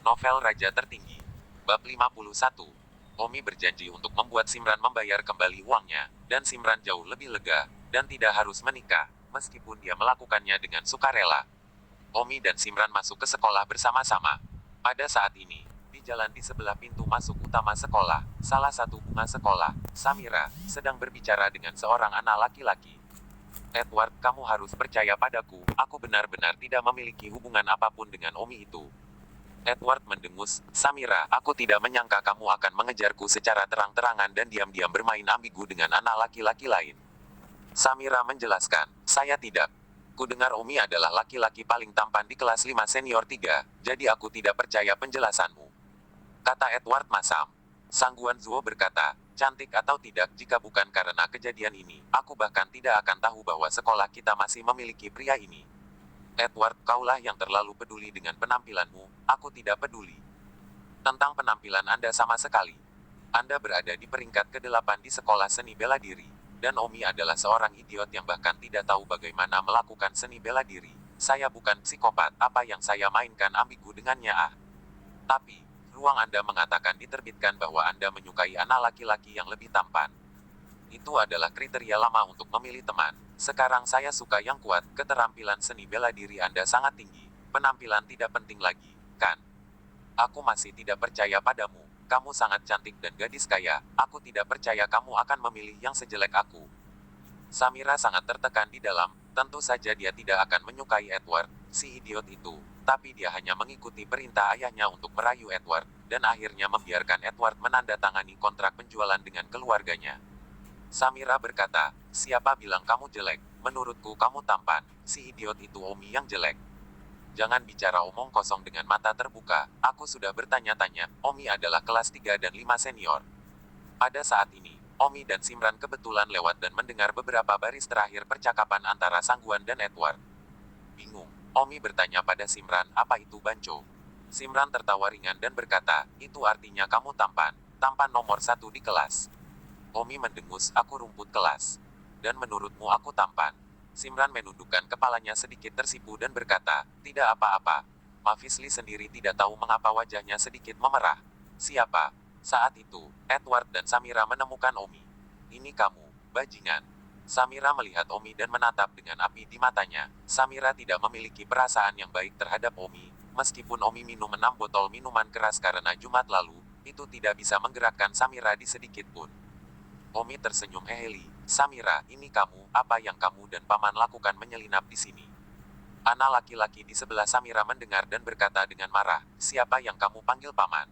Novel Raja Tertinggi. Bab 51. Omi berjanji untuk membuat Simran membayar kembali uangnya, dan Simran jauh lebih lega, dan tidak harus menikah, meskipun dia melakukannya dengan sukarela. Omi dan Simran masuk ke sekolah bersama-sama. Pada saat ini, di jalan di sebelah pintu masuk utama sekolah, salah satu bunga sekolah, Samira, sedang berbicara dengan seorang anak laki-laki. Edward, kamu harus percaya padaku, aku benar-benar tidak memiliki hubungan apapun dengan Omi itu. Edward mendengus, Samira, aku tidak menyangka kamu akan mengejarku secara terang-terangan dan diam-diam bermain ambigu dengan anak laki-laki lain. Samira menjelaskan, saya tidak. Ku dengar Omi adalah laki-laki paling tampan di kelas 5 senior 3, jadi aku tidak percaya penjelasanmu. Kata Edward masam. Sangguan Zuo berkata, cantik atau tidak, jika bukan karena kejadian ini, aku bahkan tidak akan tahu bahwa sekolah kita masih memiliki pria ini. Edward, kaulah yang terlalu peduli dengan penampilanmu, aku tidak peduli tentang penampilan Anda sama sekali. Anda berada di peringkat ke-8 di sekolah seni bela diri, dan Omi adalah seorang idiot yang bahkan tidak tahu bagaimana melakukan seni bela diri. Saya bukan psikopat, apa yang saya mainkan ambigu dengannya Tapi, ruang Anda mengatakan diterbitkan bahwa Anda menyukai anak laki-laki yang lebih tampan. Itu adalah kriteria lama untuk memilih teman. Sekarang saya suka yang kuat, keterampilan seni bela diri Anda sangat tinggi. Penampilan tidak penting lagi, kan? Aku masih tidak percaya padamu. Kamu sangat cantik dan gadis kaya. Aku tidak percaya kamu akan memilih yang sejelek aku. Samira sangat tertekan di dalam. Tentu saja dia tidak akan menyukai Edward, si idiot itu. Tapi dia hanya mengikuti perintah ayahnya untuk merayu Edward, dan akhirnya membiarkan Edward menandatangani kontrak penjualan dengan keluarganya. Samira berkata, siapa bilang kamu jelek? Menurutku kamu tampan. Si idiot itu Omi yang jelek. Jangan bicara omong kosong dengan mata terbuka. Aku sudah bertanya-tanya, Omi adalah kelas 3 dan 5 senior. Pada saat ini, Omi dan Simran kebetulan lewat dan mendengar beberapa baris terakhir percakapan antara Sangguan dan Edward. Bingung, Omi bertanya pada Simran, apa itu banco? Simran tertawa ringan dan berkata, itu artinya kamu tampan. Tampan nomor 1 di kelas. Omi mendengus, aku rumput kelas. Dan menurutmu aku tampan? Simran menundukkan kepalanya sedikit tersipu dan berkata, tidak apa-apa. Mavisli sendiri tidak tahu mengapa wajahnya sedikit memerah. Siapa? Saat itu, Edward dan Samira menemukan Omi. Ini kamu, bajingan. Samira melihat Omi dan menatap dengan api di matanya. Samira tidak memiliki perasaan yang baik terhadap Omi. Meskipun Omi minum 6 botol minuman keras karena Jumat lalu, itu tidak bisa menggerakkan Samira di sedikit pun. Omi tersenyum Eheli, Samira, ini kamu, apa yang kamu dan paman lakukan menyelinap di sini? Anak laki-laki di sebelah Samira mendengar dan berkata dengan marah, siapa yang kamu panggil paman?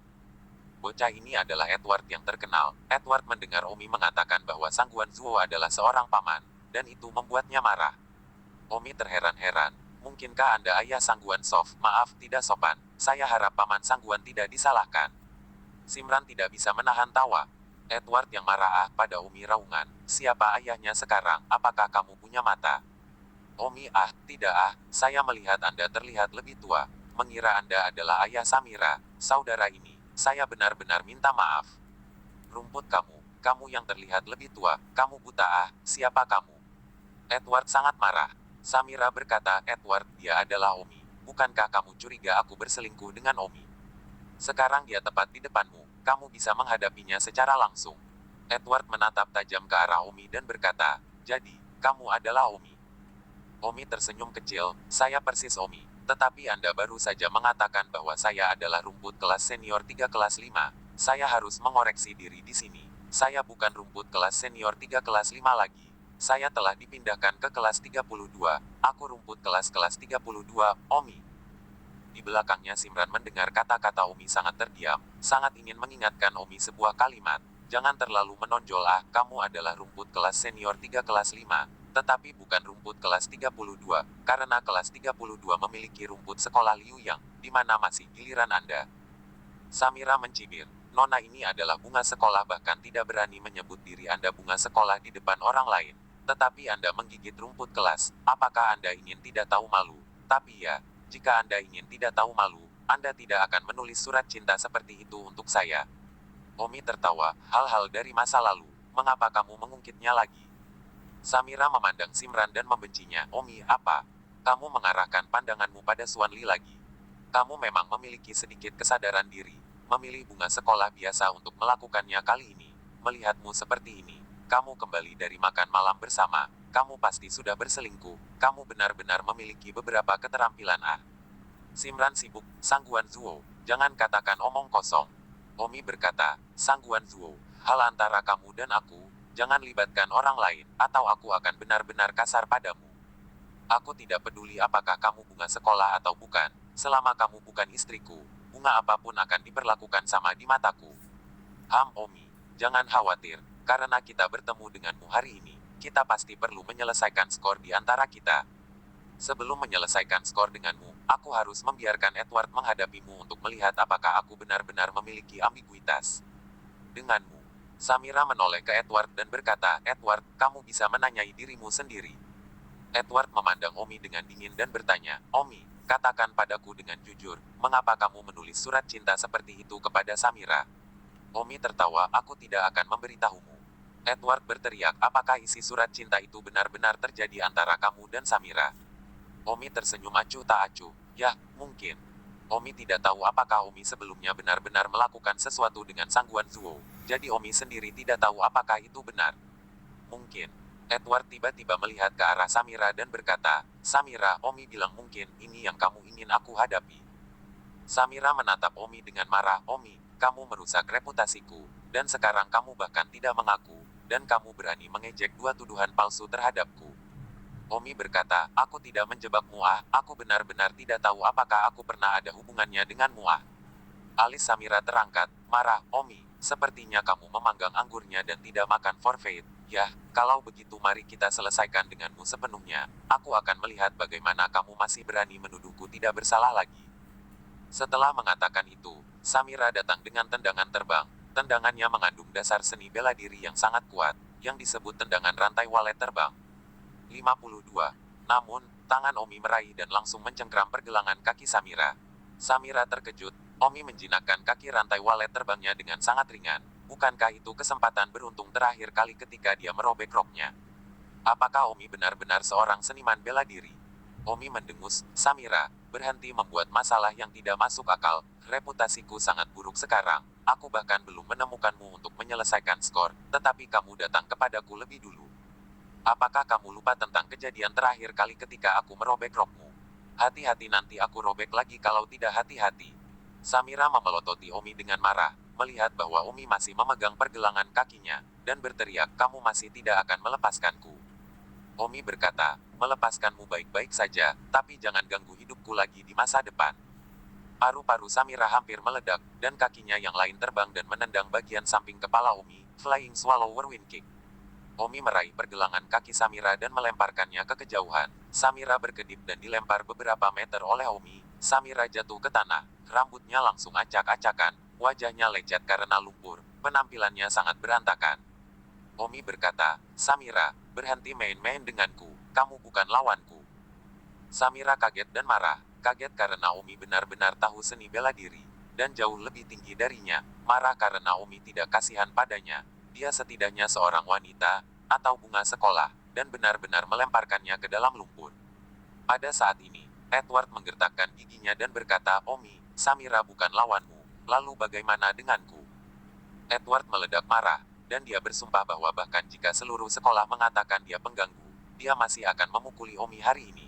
Bocah ini adalah Edward yang terkenal. Edward mendengar Omi mengatakan bahwa Sangguan Zuo adalah seorang paman, dan itu membuatnya marah. Omi terheran-heran, mungkinkah Anda ayah Sangguan Sof? Maaf, tidak sopan, saya harap paman Sangguan tidak disalahkan. Simran tidak bisa menahan tawa. Edward yang marah pada Omi raungan. Siapa ayahnya sekarang? Apakah kamu punya mata? Omi tidak saya melihat Anda terlihat lebih tua. Mengira Anda adalah ayah Samira, saudara ini. Saya benar-benar minta maaf. Rumput kamu yang terlihat lebih tua, kamu buta siapa kamu? Edward sangat marah. Samira berkata, Edward, dia adalah Omi. Bukankah kamu curiga aku berselingkuh dengan Omi? Sekarang dia tepat di depanmu. Kamu bisa menghadapinya secara langsung. Edward menatap tajam ke arah Omi dan berkata, jadi, kamu adalah Omi. Omi tersenyum kecil, saya persis Omi. Tetapi Anda baru saja mengatakan bahwa saya adalah rumput kelas senior 3 kelas 5. Saya harus mengoreksi diri di sini. Saya bukan rumput kelas senior 3 kelas 5 lagi. Saya telah dipindahkan ke kelas 32. Aku rumput kelas 32, Omi. Di belakangnya Simran mendengar kata-kata Omi sangat terdiam, sangat ingin mengingatkan Omi sebuah kalimat. Jangan terlalu menonjol kamu adalah rumput kelas senior 3 kelas 5, tetapi bukan rumput kelas 32, karena kelas 32 memiliki rumput sekolah Liu Yang, di mana masih giliran Anda. Samira mencibir, Nona ini adalah bunga sekolah bahkan tidak berani menyebut diri Anda bunga sekolah di depan orang lain. Tetapi Anda menggigit rumput kelas, apakah Anda ingin tidak tahu malu? Tapi ya, jika Anda ingin tidak tahu malu, Anda tidak akan menulis surat cinta seperti itu untuk saya. Omi tertawa, hal-hal dari masa lalu, mengapa kamu mengungkitnya lagi? Samira memandang Simran dan membencinya, Omi, apa? Kamu mengarahkan pandanganmu pada Suan Li lagi. Kamu memang memiliki sedikit kesadaran diri. Memilih bunga sekolah biasa untuk melakukannya kali ini. Melihatmu seperti ini, kamu kembali dari makan malam bersama. Kamu pasti sudah berselingkuh. Kamu benar-benar memiliki beberapa keterampilan. Simran sibuk, Sangguan Zuo. Jangan katakan omong kosong. Omi berkata, Sangguan Zuo, hal antara kamu dan aku, jangan libatkan orang lain, atau aku akan benar-benar kasar padamu. Aku tidak peduli apakah kamu bunga sekolah atau bukan, selama kamu bukan istriku, bunga apapun akan diperlakukan sama di mataku. Omi, jangan khawatir, karena kita bertemu denganmu hari ini, kita pasti perlu menyelesaikan skor di antara kita. Sebelum menyelesaikan skor denganmu, aku harus membiarkan Edward menghadapimu untuk melihat apakah aku benar-benar memiliki ambiguitas denganmu. Samira menoleh ke Edward dan berkata, Edward, kamu bisa menanyai dirimu sendiri. Edward memandang Omi dengan dingin dan bertanya, Omi, katakan padaku dengan jujur, mengapa kamu menulis surat cinta seperti itu kepada Samira? Omi tertawa, aku tidak akan memberitahumu. Edward berteriak, apakah isi surat cinta itu benar-benar terjadi antara kamu dan Samira? Omi tersenyum acuh tak acuh. Ya, mungkin. Omi tidak tahu apakah Omi sebelumnya benar-benar melakukan sesuatu dengan Sangguan Zuo. Jadi Omi sendiri tidak tahu apakah itu benar. Mungkin. Edward tiba-tiba melihat ke arah Samira dan berkata, Samira, Omi bilang mungkin, ini yang kamu ingin aku hadapi. Samira menatap Omi dengan marah, Omi, kamu merusak reputasiku, dan sekarang kamu bahkan tidak mengaku, dan kamu berani mengejek dua tuduhan palsu terhadapku. Omi berkata, aku tidak menjebakmu aku benar-benar tidak tahu apakah aku pernah ada hubungannya denganmu Alis Samira terangkat, marah, Omi, sepertinya kamu memanggang anggurnya dan tidak makan forfeit. Ya, kalau begitu mari kita selesaikan denganmu sepenuhnya. Aku akan melihat bagaimana kamu masih berani menuduhku tidak bersalah lagi. Setelah mengatakan itu, Samira datang dengan tendangan terbang. Tendangannya mengandung dasar seni bela diri yang sangat kuat, yang disebut tendangan rantai walet terbang. 52. Namun, tangan Omi meraih dan langsung mencengkram pergelangan kaki Samira. Samira terkejut, Omi menjinakkan kaki rantai walet terbangnya dengan sangat ringan. Bukankah itu kesempatan beruntung terakhir kali ketika dia merobek roknya? Apakah Omi benar-benar seorang seniman bela diri? Omi mendengus, Samira, berhenti membuat masalah yang tidak masuk akal. Reputasiku sangat buruk sekarang. Aku bahkan belum menemukanmu untuk menyelesaikan skor, tetapi kamu datang kepadaku lebih dulu. Apakah kamu lupa tentang kejadian terakhir kali ketika aku merobek rokmu? Hati-hati nanti aku robek lagi kalau tidak hati-hati. Samira memelototi Omi dengan marah, melihat bahwa Omi masih memegang pergelangan kakinya, dan berteriak, kamu masih tidak akan melepaskanku. Omi berkata, melepaskanmu baik-baik saja, tapi jangan ganggu hidupku lagi di masa depan. Paru-paru Samira hampir meledak, dan kakinya yang lain terbang dan menendang bagian samping kepala Omi, Flying Swallow Whirlwind Kick. Omi meraih pergelangan kaki Samira dan melemparkannya ke kejauhan. Samira berkedip dan dilempar beberapa meter oleh Omi. Samira jatuh ke tanah, rambutnya langsung acak-acakan, wajahnya lecet karena lumpur, penampilannya sangat berantakan. Omi berkata, Samira, berhenti main-main denganku, kamu bukan lawanku. Samira kaget dan marah, kaget karena Omi benar-benar tahu seni bela diri, dan jauh lebih tinggi darinya, marah karena Omi tidak kasihan padanya. Dia setidaknya seorang wanita, atau bunga sekolah, dan benar-benar melemparkannya ke dalam lumpur. Pada saat ini, Edward menggertakkan giginya dan berkata, Omi, Samira bukan lawanmu, lalu bagaimana denganku? Edward meledak marah, dan dia bersumpah bahwa bahkan jika seluruh sekolah mengatakan dia pengganggu, dia masih akan memukuli Omi hari ini.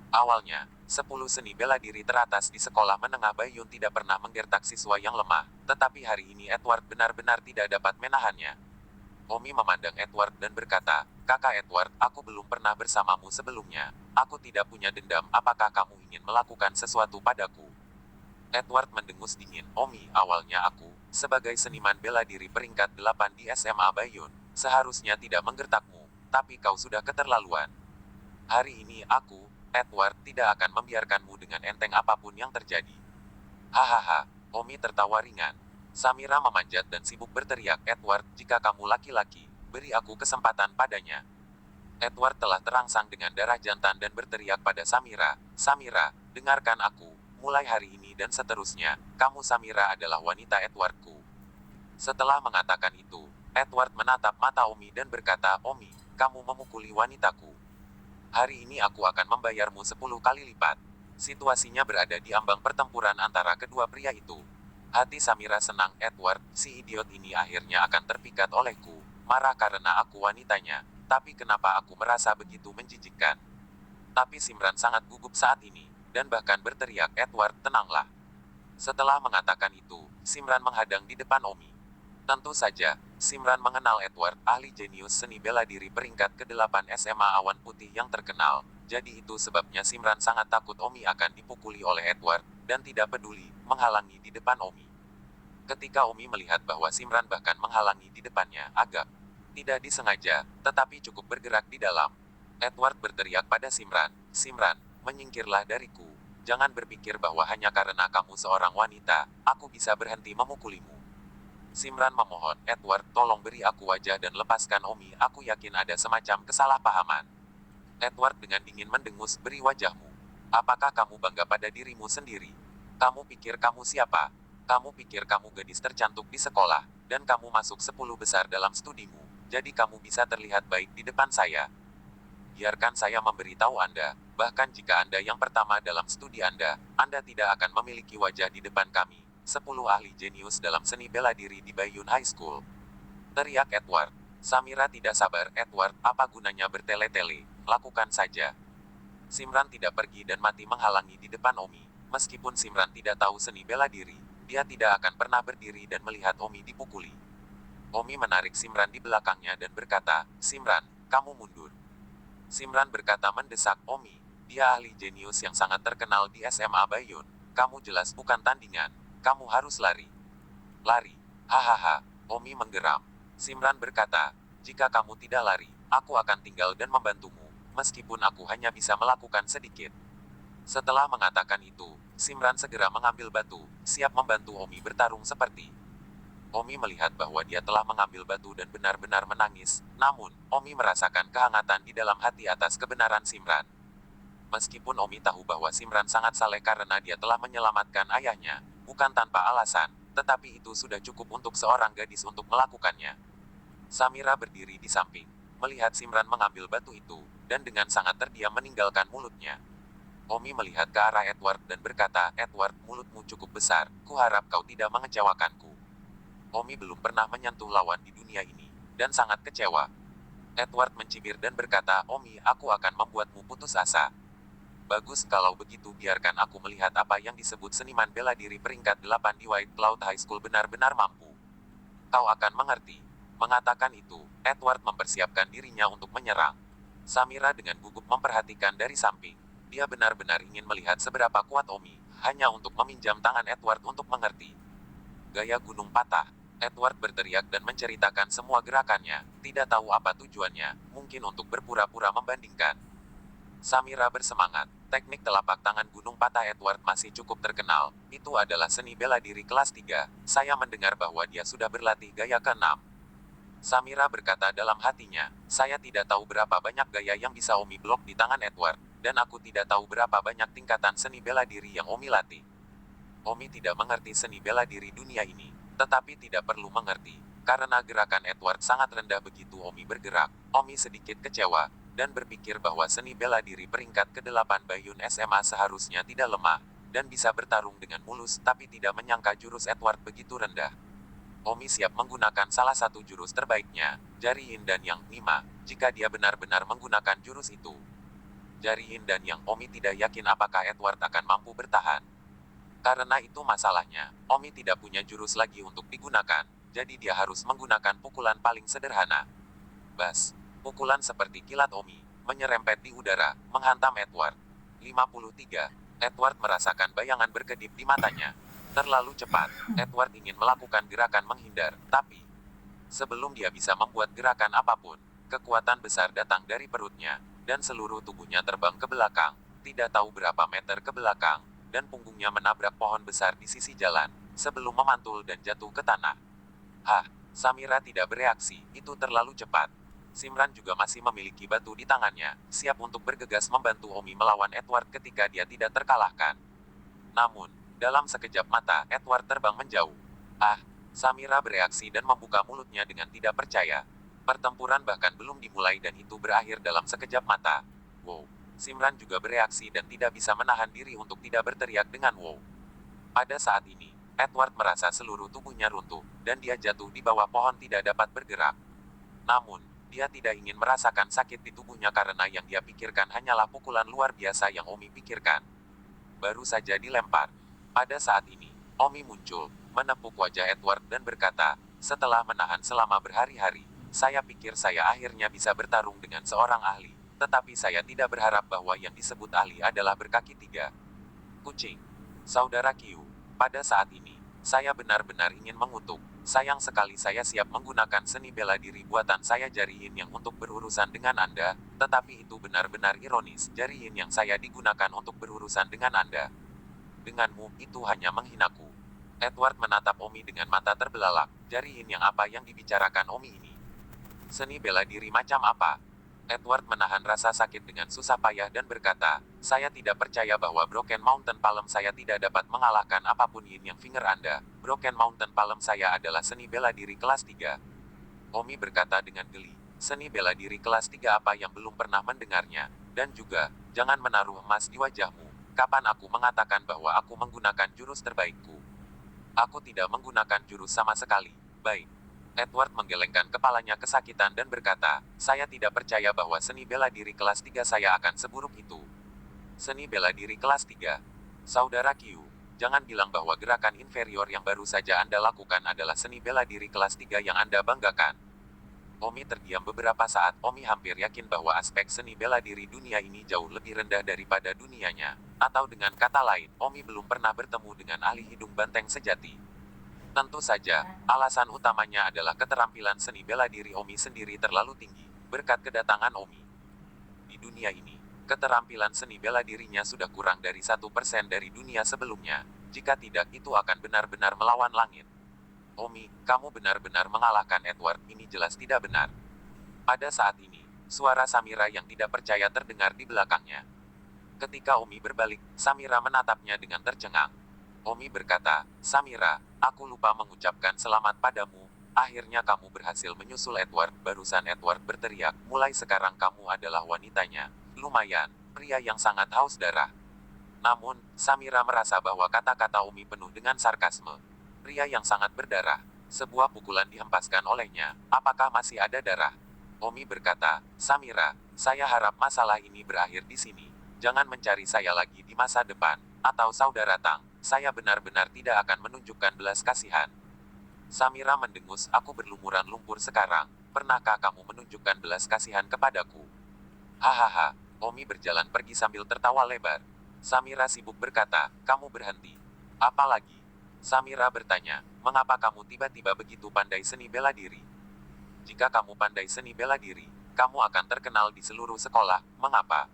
Awalnya, 10 seni bela diri teratas di sekolah menengah Baiyun tidak pernah menggertak siswa yang lemah, tetapi hari ini Edward benar-benar tidak dapat menahannya. Omi memandang Edward dan berkata, Kakak Edward, aku belum pernah bersamamu sebelumnya. Aku tidak punya dendam, apakah kamu ingin melakukan sesuatu padaku? Edward mendengus dingin, Omi, awalnya aku, sebagai seniman bela diri peringkat 8 di SMA Baiyun, seharusnya tidak menggertakmu, tapi kau sudah keterlaluan. Hari ini aku, Edward, tidak akan membiarkanmu dengan enteng apapun yang terjadi. Hahaha, Omi tertawa ringan. Samira memanjat dan sibuk berteriak, Edward, jika kamu laki-laki, beri aku kesempatan padanya. Edward telah terangsang dengan darah jantan dan berteriak pada Samira, Samira, dengarkan aku, mulai hari ini dan seterusnya, kamu Samira adalah wanita Edwardku. Setelah mengatakan itu, Edward menatap mata Omi dan berkata, Omi, kamu memukuli wanitaku. Hari ini aku akan membayarmu 10 kali lipat. Situasinya berada di ambang pertempuran antara kedua pria itu. Hati Samira senang, Edward, si idiot ini akhirnya akan terpikat olehku. Marah karena aku wanitanya. Tapi kenapa aku merasa begitu menjijikkan? Tapi Simran sangat gugup saat ini, dan bahkan berteriak, Edward, tenanglah. Setelah mengatakan itu, Simran menghadang di depan Omi. Tentu saja, Simran mengenal Edward, ahli jenius seni bela diri peringkat ke-8 SMA Awan Putih yang terkenal. Jadi itu sebabnya Simran sangat takut Omi akan dipukuli oleh Edward, dan tidak peduli, menghalangi di depan Omi. Ketika Omi melihat bahwa Simran bahkan menghalangi di depannya, agak tidak disengaja, tetapi cukup bergerak di dalam. Edward berteriak pada Simran, Simran, menyingkirlah dariku. Jangan berpikir bahwa hanya karena kamu seorang wanita, aku bisa berhenti memukulimu. Simran memohon, Edward, tolong beri aku wajah dan lepaskan Omi, aku yakin ada semacam kesalahpahaman. Edward dengan dingin mendengus, beri wajahmu. Apakah kamu bangga pada dirimu sendiri? Kamu pikir kamu siapa? Kamu pikir kamu gadis tercantik di sekolah, dan kamu masuk 10 besar dalam studimu, jadi kamu bisa terlihat baik di depan saya. Biarkan saya memberitahu Anda, bahkan jika Anda yang pertama dalam studi Anda tidak akan memiliki wajah di depan kami, 10 ahli jenius dalam seni bela diri di Bayun High School. Teriak Edward. Samira tidak sabar, Edward, apa gunanya bertele-tele, lakukan saja. Simran tidak pergi dan mati menghalangi di depan Omi. Meskipun Simran tidak tahu seni bela diri, dia tidak akan pernah berdiri dan melihat Omi dipukuli. Omi menarik Simran di belakangnya dan berkata, Simran, kamu mundur. Simran berkata mendesak, Omi, dia ahli jenius yang sangat terkenal di SMA Bayun. Kamu jelas bukan tandingan. Kamu harus lari. Lari. Hahaha. Omi menggeram. Simran berkata, jika kamu tidak lari, aku akan tinggal dan membantumu, meskipun aku hanya bisa melakukan sedikit. Setelah mengatakan itu, Simran segera mengambil batu, siap membantu Omi bertarung seperti. Omi melihat bahwa dia telah mengambil batu dan benar-benar menangis, namun, Omi merasakan kehangatan di dalam hati atas kebenaran Simran. Meskipun Omi tahu bahwa Simran sangat saleh karena dia telah menyelamatkan ayahnya, bukan tanpa alasan, tetapi itu sudah cukup untuk seorang gadis untuk melakukannya. Samira berdiri di samping, melihat Simran mengambil batu itu, dan dengan sangat terdiam meninggalkan mulutnya. Omi melihat ke arah Edward dan berkata, Edward, mulutmu cukup besar, kuharap kau tidak mengecewakanku. Omi belum pernah menyentuh lawan di dunia ini, dan sangat kecewa. Edward mencibir dan berkata, Omi, aku akan membuatmu putus asa. Bagus, kalau begitu biarkan aku melihat apa yang disebut seniman bela diri peringkat 8 di White Cloud High School benar-benar mampu. Kau akan mengerti. Mengatakan itu, Edward mempersiapkan dirinya untuk menyerang. Samira dengan gugup memperhatikan dari samping. Dia benar-benar ingin melihat seberapa kuat Omi, hanya untuk meminjam tangan Edward untuk mengerti. Gaya gunung patah. Edward berteriak dan menceritakan semua gerakannya, tidak tahu apa tujuannya, mungkin untuk berpura-pura membandingkan. Samira bersemangat. Teknik telapak tangan gunung patah Edward masih cukup terkenal. Itu adalah seni bela diri kelas 3. Saya mendengar bahwa dia sudah berlatih gaya ke-6. Samira berkata dalam hatinya, saya tidak tahu berapa banyak gaya yang bisa Omi blok di tangan Edward, dan aku tidak tahu berapa banyak tingkatan seni bela diri yang Omi latih. Omi tidak mengerti seni bela diri dunia ini, tetapi tidak perlu mengerti, karena gerakan Edward sangat rendah begitu Omi bergerak. Omi sedikit kecewa, dan berpikir bahwa seni bela diri peringkat ke-8 Bayun SMA seharusnya tidak lemah, dan bisa bertarung dengan mulus, tapi tidak menyangka jurus Edward begitu rendah. Omi siap menggunakan salah satu jurus terbaiknya, Jari Yin dan Yang 5, jika dia benar-benar menggunakan jurus itu. Jari Yin dan Yang, Omi tidak yakin apakah Edward akan mampu bertahan. Karena itu masalahnya, Omi tidak punya jurus lagi untuk digunakan, jadi dia harus menggunakan pukulan paling sederhana. Bas. Pukulan seperti kilat Omi, menyerempet di udara, menghantam Edward. 53. Edward merasakan bayangan berkedip di matanya. Terlalu cepat, Edward ingin melakukan gerakan menghindar, tapi sebelum dia bisa membuat gerakan apapun, kekuatan besar datang dari perutnya, dan seluruh tubuhnya terbang ke belakang, tidak tahu berapa meter ke belakang, dan punggungnya menabrak pohon besar di sisi jalan, sebelum memantul dan jatuh ke tanah. Hah, Samira tidak bereaksi, itu terlalu cepat. Simran juga masih memiliki batu di tangannya, siap untuk bergegas membantu Omi melawan Edward ketika dia tidak terkalahkan. Namun, dalam sekejap mata, Edward terbang menjauh. Ah, Samira bereaksi dan membuka mulutnya dengan tidak percaya. Pertempuran bahkan belum dimulai dan itu berakhir dalam sekejap mata. Wow. Simran juga bereaksi dan tidak bisa menahan diri untuk tidak berteriak dengan wow. Pada saat ini, Edward merasa seluruh tubuhnya runtuh, dan dia jatuh di bawah pohon tidak dapat bergerak. Namun, dia tidak ingin merasakan sakit di tubuhnya karena yang dia pikirkan hanyalah pukulan luar biasa yang Omi pikirkan. Baru saja dilempar. Pada saat ini, Omi muncul, menepuk wajah Edward dan berkata, setelah menahan selama berhari-hari, saya pikir saya akhirnya bisa bertarung dengan seorang ahli, tetapi saya tidak berharap bahwa yang disebut ahli adalah berkaki 3 kucing. Saudara Q, pada saat ini, saya benar-benar ingin mengutuk. Sayang sekali saya siap menggunakan seni bela diri buatan saya Jari Yin yang untuk berurusan dengan Anda, tetapi itu benar-benar ironis. Jari Yin yang saya digunakan untuk berurusan dengan Anda. Denganmu, itu hanya menghinaku. Edward menatap Omi dengan mata terbelalak. Jari Yin yang apa yang dibicarakan Omi ini? Seni bela diri macam apa? Edward menahan rasa sakit dengan susah payah dan berkata, saya tidak percaya bahwa Broken Mountain Palm saya tidak dapat mengalahkan apapun Yin yang finger Anda. Broken Mountain Palm saya adalah seni bela diri kelas 3. Omi berkata dengan geli, seni bela diri kelas 3 apa yang belum pernah mendengarnya. Dan juga, jangan menaruh emas di wajahmu. Kapan aku mengatakan bahwa aku menggunakan jurus terbaikku? Aku tidak menggunakan jurus sama sekali. Baik. Edward menggelengkan kepalanya kesakitan dan berkata, saya tidak percaya bahwa seni bela diri kelas 3 saya akan seburuk itu. Seni bela diri kelas 3. Saudara Q, jangan bilang bahwa gerakan inferior yang baru saja Anda lakukan adalah seni bela diri kelas 3 yang Anda banggakan. Omi terdiam beberapa saat. Omi hampir yakin bahwa aspek seni bela diri dunia ini jauh lebih rendah daripada dunianya. Atau dengan kata lain, Omi belum pernah bertemu dengan ahli hidung banteng sejati. Tentu saja, alasan utamanya adalah keterampilan seni bela diri Omi sendiri terlalu tinggi, berkat kedatangan Omi. Di dunia ini, keterampilan seni bela dirinya sudah kurang dari 1% dari dunia sebelumnya. Jika tidak, itu akan benar-benar melawan langit. Omi, kamu benar-benar mengalahkan Edward, ini jelas tidak benar. Pada saat ini, suara Samira yang tidak percaya terdengar di belakangnya. Ketika Omi berbalik, Samira menatapnya dengan tercengang. Omi berkata, Samira, aku lupa mengucapkan selamat padamu, akhirnya kamu berhasil menyusul Edward. Barusan Edward berteriak, mulai sekarang kamu adalah wanitanya. Lumayan, pria yang sangat haus darah. Namun, Samira merasa bahwa kata-kata Omi penuh dengan sarkasme. Pria yang sangat berdarah. Sebuah pukulan dihempaskan olehnya, apakah masih ada darah? Omi berkata, Samira, saya harap masalah ini berakhir di sini. Jangan mencari saya lagi di masa depan, atau saudara Tang. Saya benar-benar tidak akan menunjukkan belas kasihan. Samira mendengus, aku berlumuran lumpur sekarang. Pernahkah kamu menunjukkan belas kasihan kepadaku? Hahaha, Omi berjalan pergi sambil tertawa lebar. Samira sibuk berkata, kamu berhenti. Apa lagi? Samira bertanya, mengapa kamu tiba-tiba begitu pandai seni bela diri? Jika kamu pandai seni bela diri, kamu akan terkenal di seluruh sekolah, mengapa?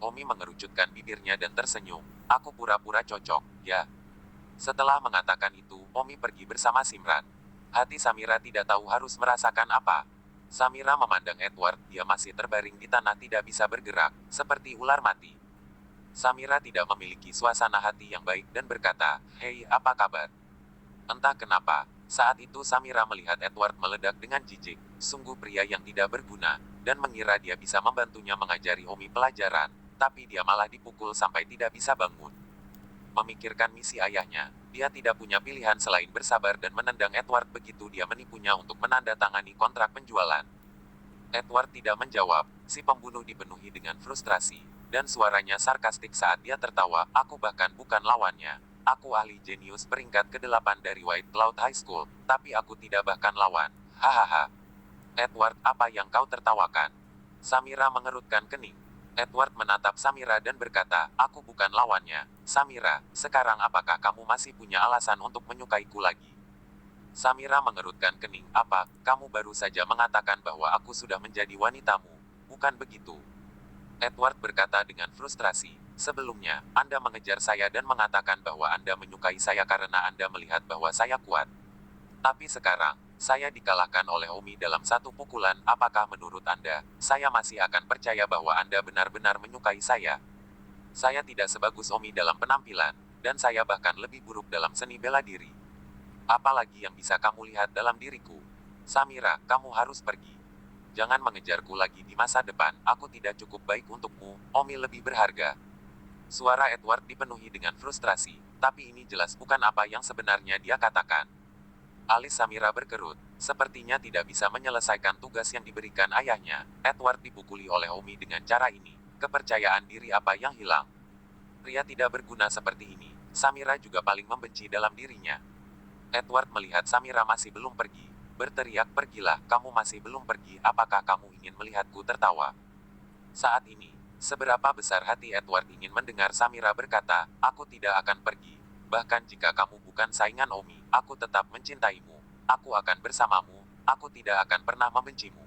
Omi mengerucutkan bibirnya dan tersenyum. Aku pura-pura cocok, ya. Setelah mengatakan itu, Omi pergi bersama Simran. Hati Samira tidak tahu harus merasakan apa. Samira memandang Edward, dia masih terbaring di tanah tidak bisa bergerak, seperti ular mati. Samira tidak memiliki suasana hati yang baik dan berkata, hei, apa kabar? Entah kenapa, saat itu Samira melihat Edward meledak dengan jijik, sungguh pria yang tidak berguna, dan mengira dia bisa membantunya mengajari Omi pelajaran. Tapi dia malah dipukul sampai tidak bisa bangun. Memikirkan misi ayahnya, dia tidak punya pilihan selain bersabar dan menendang Edward begitu dia menipunya untuk menandatangani kontrak penjualan. Edward tidak menjawab, si pembunuh dipenuhi dengan frustrasi, dan suaranya sarkastik saat dia tertawa, aku bahkan bukan lawannya. Aku ahli jenius peringkat ke-8 dari White Cloud High School, tapi aku tidak bahkan lawan. Hahaha. Edward, apa yang kau tertawakan? Samira mengerutkan kening. Edward menatap Samira dan berkata, aku bukan lawannya. Samira, sekarang apakah kamu masih punya alasan untuk menyukaiku lagi? Samira mengerutkan kening, apa, kamu baru saja mengatakan bahwa aku sudah menjadi wanitamu, bukan begitu? Edward berkata dengan frustrasi, sebelumnya, Anda mengejar saya dan mengatakan bahwa Anda menyukai saya karena Anda melihat bahwa saya kuat. Tapi sekarang, saya dikalahkan oleh Omi dalam satu pukulan, apakah menurut Anda, saya masih akan percaya bahwa Anda benar-benar menyukai saya? Saya tidak sebagus Omi dalam penampilan, dan saya bahkan lebih buruk dalam seni bela diri. Apalagi yang bisa kamu lihat dalam diriku? Samira, kamu harus pergi. Jangan mengejarku lagi di masa depan, aku tidak cukup baik untukmu, Omi lebih berharga. Suara Edward dipenuhi dengan frustrasi, tapi ini jelas bukan apa yang sebenarnya dia katakan. Alis Samira berkerut, sepertinya tidak bisa menyelesaikan tugas yang diberikan ayahnya. Edward dipukuli oleh Omi dengan cara ini, kepercayaan diri apa yang hilang. Pria tidak berguna seperti ini, Samira juga paling membenci dalam dirinya. Edward melihat Samira masih belum pergi, berteriak, "Pergilah, kamu masih belum pergi, apakah kamu ingin melihatku tertawa?" Saat ini, seberapa besar hati Edward ingin mendengar Samira berkata, "Aku tidak akan pergi. Bahkan jika kamu bukan saingan Omi, aku tetap mencintaimu. Aku akan bersamamu, aku tidak akan pernah membencimu."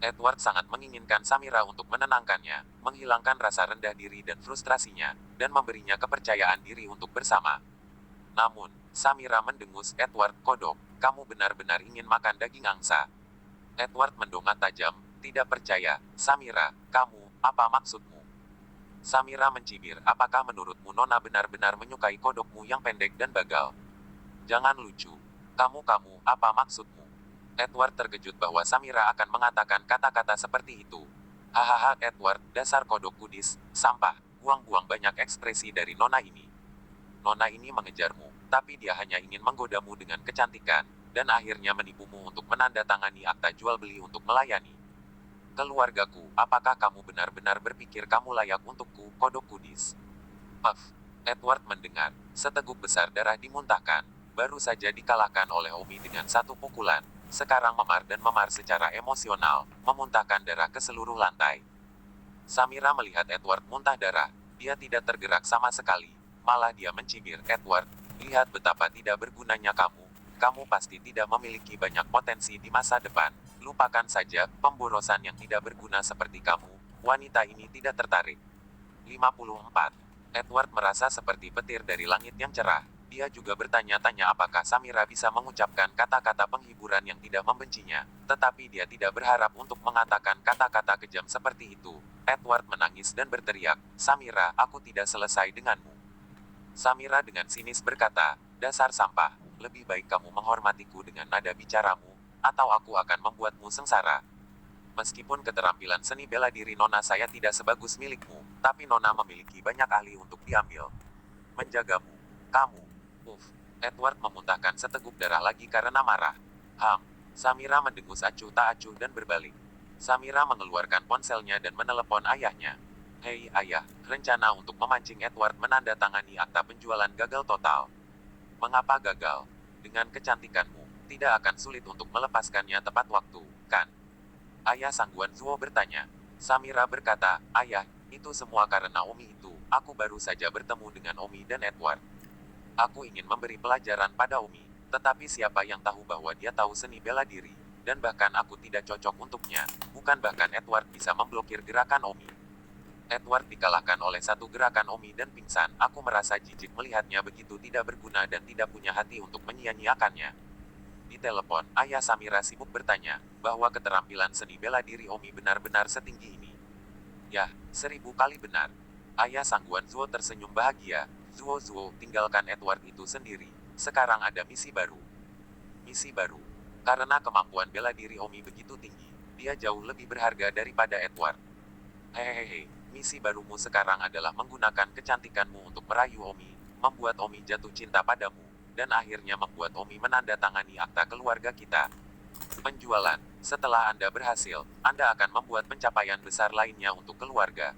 Edward sangat menginginkan Samira untuk menenangkannya, menghilangkan rasa rendah diri dan frustrasinya, dan memberinya kepercayaan diri untuk bersama. Namun, Samira mendengus Edward, "Kodok, kamu benar-benar ingin makan daging angsa?" Edward mendongak tajam, tidak percaya. "Samira, kamu, apa maksudmu?" Samira mencibir, "Apakah menurutmu Nona benar-benar menyukai kodokmu yang pendek dan bagal? Jangan lucu. Kamu, apa maksudmu?" Edward terkejut bahwa Samira akan mengatakan kata-kata seperti itu. "Hahaha Edward, dasar kodok kudis, sampah, buang-buang banyak ekspresi dari Nona ini. Nona ini mengejarmu, tapi dia hanya ingin menggodamu dengan kecantikan, dan akhirnya menipumu untuk menandatangani akta jual beli untuk melayani keluargaku. Apakah kamu benar-benar berpikir kamu layak untukku, kodok kudis?" Puff. Edward mendengar, seteguk besar darah dimuntahkan, baru saja dikalahkan oleh Omi dengan satu pukulan. Sekarang memar dan memar secara emosional, memuntahkan darah ke seluruh lantai. Samira melihat Edward muntah darah, dia tidak tergerak sama sekali, malah dia mencibir, "Edward, lihat betapa tidak bergunanya kamu. Kamu pasti tidak memiliki banyak potensi di masa depan. Lupakan saja, pemborosan yang tidak berguna seperti kamu. Wanita ini tidak tertarik." 54. Edward merasa seperti petir dari langit yang cerah. Dia juga bertanya-tanya apakah Samira bisa mengucapkan kata-kata penghiburan yang tidak membencinya, tetapi dia tidak berharap untuk mengatakan kata-kata kejam seperti itu. Edward menangis dan berteriak, "Samira, aku tidak selesai denganmu." Samira dengan sinis berkata, "Dasar sampah, lebih baik kamu menghormatiku dengan nada bicaramu, atau aku akan membuatmu sengsara. Meskipun keterampilan seni bela diri Nona saya tidak sebagus milikmu, tapi Nona memiliki banyak ahli untuk diambil menjagamu. Kamu." Edward memuntahkan seteguk darah lagi karena marah. Samira mendengus acuh tak acuh dan berbalik. Samira mengeluarkan ponselnya dan menelepon ayahnya. "Hei ayah, rencana untuk memancing Edward menandatangani akta penjualan gagal total." "Mengapa gagal? Dengan kecantikanmu, tidak akan sulit untuk melepaskannya tepat waktu, kan?" Ayah Sang Guanzuo bertanya. Samira berkata, "Ayah, itu semua karena Omi itu. Aku baru saja bertemu dengan Omi dan Edward. Aku ingin memberi pelajaran pada Omi, tetapi siapa yang tahu bahwa dia tahu seni bela diri, dan bahkan aku tidak cocok untuknya. Bukan bahkan Edward bisa memblokir gerakan Omi." Edward dikalahkan oleh satu gerakan Omi dan pingsan. "Aku merasa jijik melihatnya begitu tidak berguna dan tidak punya hati untuk menyia-nyiakannya." Di telepon, ayah Samira sibuk bertanya, bahwa keterampilan seni bela diri Omi benar-benar setinggi ini. "Yah, 1000 kali benar." Ayah Sang Guanzuo tersenyum bahagia. "Zuo, tinggalkan Edward itu sendiri. Sekarang ada misi baru." "Misi baru?" "Karena kemampuan bela diri Omi begitu tinggi, dia jauh lebih berharga daripada Edward. Hehehe, misi barumu sekarang adalah menggunakan kecantikanmu untuk merayu Omi, membuat Omi jatuh cinta padamu, dan akhirnya membuat Omi menandatangani akta keluarga kita. Penjualan. Setelah Anda berhasil, Anda akan membuat pencapaian besar lainnya untuk keluarga."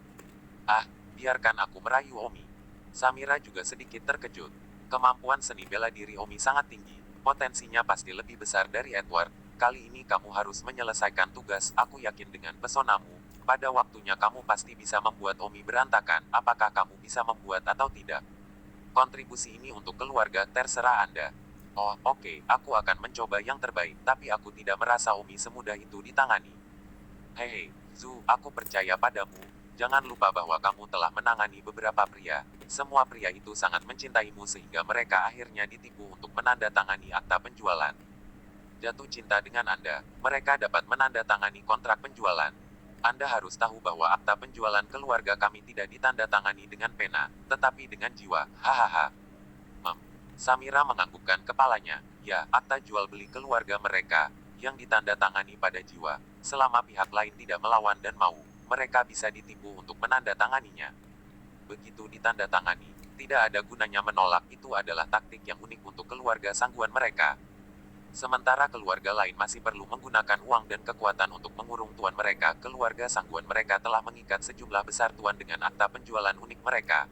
Biarkan aku merayu Omi." Samira juga sedikit terkejut. Kemampuan seni bela diri Omi sangat tinggi, potensinya pasti lebih besar dari Edward. "Kali ini kamu harus menyelesaikan tugas, aku yakin dengan pesonamu. Pada waktunya kamu pasti bisa membuat Omi berantakan, apakah kamu bisa membuat atau tidak? Kontribusi ini untuk keluarga, terserah Anda." "Oh, oke, aku akan mencoba yang terbaik, tapi aku tidak merasa Omi semudah itu ditangani." "Hei, Zu, aku percaya padamu. Jangan lupa bahwa kamu telah menangani beberapa pria. Semua pria itu sangat mencintaimu sehingga mereka akhirnya ditipu untuk menandatangani akta penjualan. Jatuh cinta dengan Anda, mereka dapat menandatangani kontrak penjualan. Anda harus tahu bahwa akta penjualan keluarga kami tidak ditandatangani dengan pena, tetapi dengan jiwa. Hahaha." Samira menganggukkan kepalanya. "Ya, akta jual beli keluarga mereka. yang ditandatangani pada jiwa. Selama pihak lain tidak melawan dan mau, mereka bisa ditipu untuk menandatanganinya. Begitu ditandatangani, tidak ada gunanya menolak. Itu adalah taktik yang unik untuk keluarga sangguan mereka. Sementara keluarga lain masih perlu menggunakan uang dan kekuatan untuk mengurung tuan mereka, keluarga sangguan mereka telah mengikat sejumlah besar tuan dengan akta penjualan unik mereka.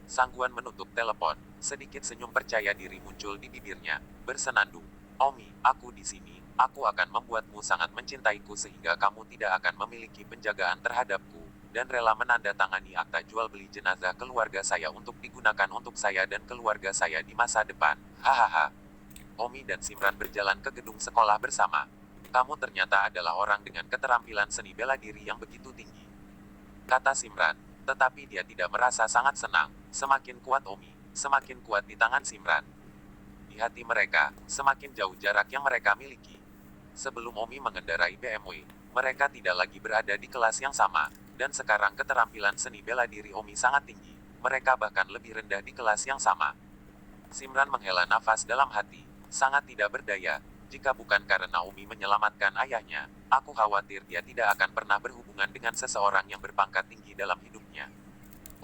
Sangguan menutup telepon. Sedikit senyum percaya diri muncul di bibirnya, bersenandung. Omi, aku di sini. Aku akan membuatmu sangat mencintaiku sehingga kamu tidak akan memiliki penjagaan terhadapku, dan rela menandatangani akta jual beli jenazah keluarga saya untuk digunakan untuk saya dan keluarga saya di masa depan. Hahaha. Omi dan Simran berjalan ke gedung sekolah bersama. Kamu ternyata adalah orang dengan keterampilan seni bela diri yang begitu tinggi, kata Simran. Tetapi dia tidak merasa sangat senang. Semakin kuat Omi, semakin kuat di tangan Simran. Di hati mereka, semakin jauh jarak yang mereka miliki. Sebelum Omi mengendarai BMW, mereka tidak lagi berada di kelas yang sama, dan sekarang keterampilan seni bela diri Omi sangat tinggi. Mereka bahkan lebih rendah di kelas yang sama. Simran menghela nafas dalam hati. Sangat tidak berdaya. Jika bukan karena Omi menyelamatkan ayahnya, aku khawatir dia tidak akan pernah berhubungan dengan seseorang yang berpangkat tinggi dalam hidupnya.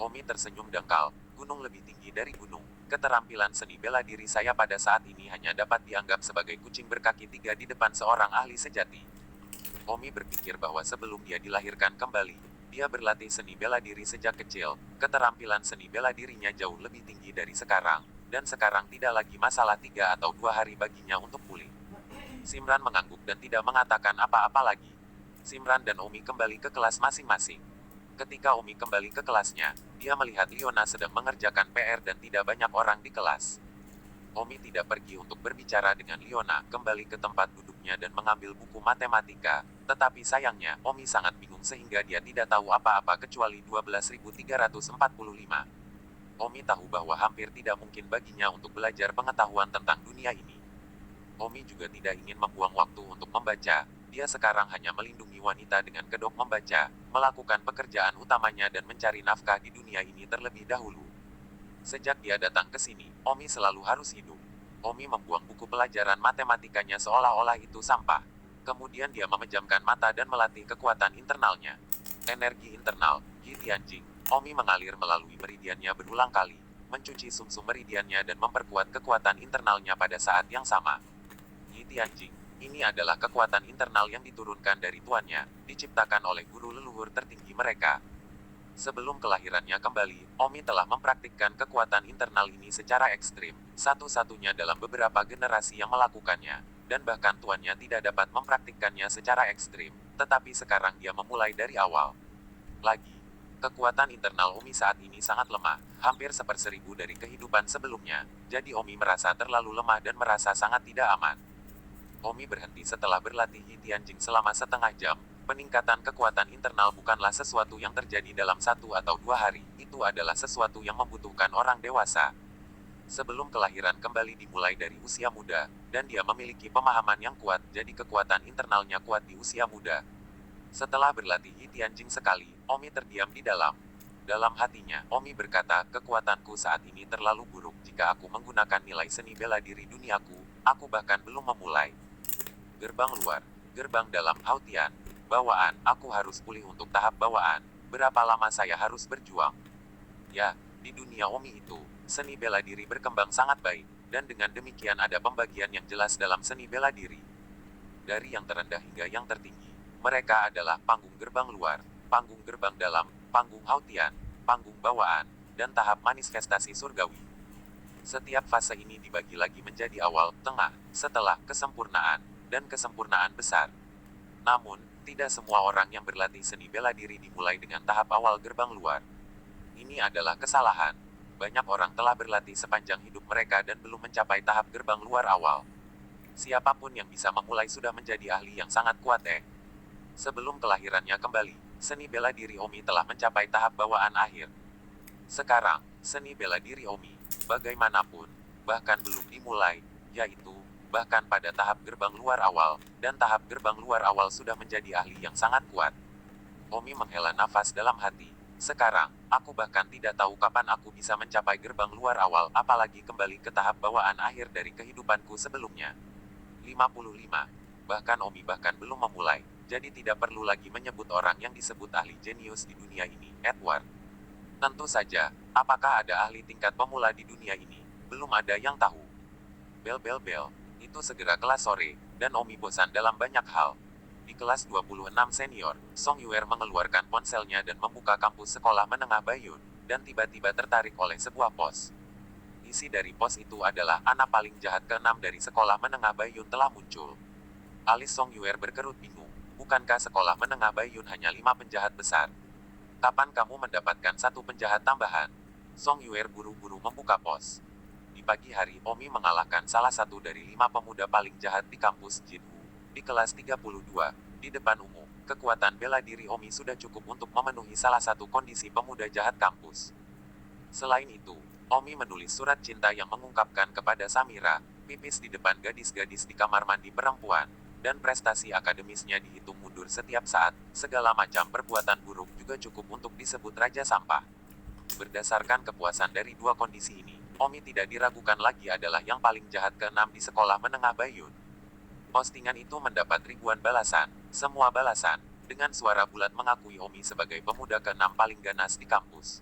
Omi tersenyum dangkal. Gunung lebih tinggi dari gunung. Keterampilan seni bela diri saya pada saat ini hanya dapat dianggap sebagai kucing berkaki 3 di depan seorang ahli sejati. Omi berpikir bahwa sebelum dia dilahirkan kembali, dia berlatih seni bela diri sejak kecil. Keterampilan seni bela dirinya jauh lebih tinggi dari sekarang, dan sekarang tidak lagi masalah 3 atau 2 hari baginya untuk pulih. Simran mengangguk dan tidak mengatakan apa-apa lagi. Simran dan Omi kembali ke kelas masing-masing. Ketika Omi kembali ke kelasnya, dia melihat Liona sedang mengerjakan PR dan tidak banyak orang di kelas. Omi tidak pergi untuk berbicara dengan Liona, kembali ke tempat duduknya dan mengambil buku matematika. Tetapi sayangnya, Omi sangat bingung sehingga dia tidak tahu apa-apa kecuali 12.345. Omi tahu bahwa hampir tidak mungkin baginya untuk belajar pengetahuan tentang dunia ini. Omi juga tidak ingin membuang waktu untuk membaca. Dia sekarang hanya melindungi wanita dengan kedok membaca, melakukan pekerjaan utamanya dan mencari nafkah di dunia ini terlebih dahulu. Sejak dia datang ke sini, Omi selalu harus hidup. Omi membuang buku pelajaran matematikanya seolah-olah itu sampah. Kemudian dia memejamkan mata dan melatih kekuatan internalnya. Energi internal, Yi Tianjing. Omi mengalir melalui meridiannya berulang kali, mencuci sumsum meridiannya dan memperkuat kekuatan internalnya pada saat yang sama. Yi Tianjing. Ini adalah kekuatan internal yang diturunkan dari tuannya, diciptakan oleh guru leluhur tertinggi mereka. Sebelum kelahirannya kembali, Omi telah mempraktikkan kekuatan internal ini secara ekstrim, satu-satunya dalam beberapa generasi yang melakukannya, dan bahkan tuannya tidak dapat mempraktikkannya secara ekstrim, tetapi sekarang dia memulai dari awal. Lagi, kekuatan internal Omi saat ini sangat lemah, hampir 1/1000 dari kehidupan sebelumnya, jadi Omi merasa terlalu lemah dan merasa sangat tidak aman. Omi berhenti setelah berlatih Yi Tianjing selama setengah jam. Peningkatan kekuatan internal bukanlah sesuatu yang terjadi dalam 1 atau 2 hari, itu adalah sesuatu yang membutuhkan orang dewasa. Sebelum kelahiran kembali dimulai dari usia muda, dan dia memiliki pemahaman yang kuat, jadi kekuatan internalnya kuat di usia muda. Setelah berlatih Yi Tianjing sekali, Omi terdiam di dalam. Dalam hatinya, Omi berkata, kekuatanku saat ini terlalu buruk. Jika aku menggunakan nilai seni bela diri duniaku, aku bahkan belum memulai. Gerbang luar, gerbang dalam, Hautian. Bawaan, aku harus pulih untuk tahap bawaan. Berapa lama saya harus berjuang? Ya, di dunia Omi itu, seni bela diri berkembang sangat baik, dan dengan demikian ada pembagian yang jelas dalam seni bela diri. Dari yang terendah hingga yang tertinggi, mereka adalah panggung gerbang luar, panggung gerbang dalam, panggung Hautian, panggung bawaan, dan tahap manifestasi surgawi. Setiap fase ini dibagi lagi menjadi awal, tengah, setelah, kesempurnaan, dan kesempurnaan besar. Namun, tidak semua orang yang berlatih seni bela diri dimulai dengan tahap awal gerbang luar. Ini adalah kesalahan. Banyak orang telah berlatih sepanjang hidup mereka dan belum mencapai tahap gerbang luar awal. Siapapun yang bisa memulai sudah menjadi ahli yang sangat kuat. Sebelum kelahirannya kembali, seni bela diri Omi telah mencapai tahap bawaan akhir. Sekarang, seni bela diri Omi, bagaimanapun, bahkan belum dimulai, yaitu, bahkan pada tahap gerbang luar awal, dan tahap gerbang luar awal sudah menjadi ahli yang sangat kuat. Omi menghela nafas dalam hati. Sekarang, aku bahkan tidak tahu kapan aku bisa mencapai gerbang luar awal, apalagi kembali ke tahap bawaan akhir dari kehidupanku sebelumnya. 55. Bahkan Omi bahkan belum memulai, jadi tidak perlu lagi menyebut orang yang disebut ahli jenius di dunia ini, Edward. Tentu saja, apakah ada ahli tingkat pemula di dunia ini? Belum ada yang tahu. Bel bel bel. Itu segera kelas sore, dan Omi bosan dalam banyak hal. Di kelas 26 senior, Song Yuer mengeluarkan ponselnya dan membuka kampus sekolah menengah Bayun, dan tiba-tiba tertarik oleh sebuah pos. Isi dari pos itu adalah anak paling jahat ke-6 dari sekolah menengah Bayun telah muncul. Alis Song Yuer berkerut bingung. Bukankah sekolah menengah Bayun hanya 5 penjahat besar? Kapan kamu mendapatkan satu penjahat tambahan? Song Yuer buru-buru membuka pos. Di pagi hari, Omi mengalahkan salah satu dari 5 pemuda paling jahat di kampus Jinwu. Di kelas 32, di depan umum, kekuatan bela diri Omi sudah cukup untuk memenuhi salah satu kondisi pemuda jahat kampus. Selain itu, Omi menulis surat cinta yang mengungkapkan kepada Samira, pipis di depan gadis-gadis di kamar mandi perempuan, dan prestasi akademisnya dihitung mundur setiap saat. Segala macam perbuatan buruk juga cukup untuk disebut raja sampah. Berdasarkan kepuasan dari dua kondisi ini, Omi tidak diragukan lagi adalah yang paling jahat ke-6 di sekolah menengah Bayun. Postingan itu mendapat ribuan balasan, semua balasan, dengan suara bulat mengakui Omi sebagai pemuda ke-6 paling ganas di kampus.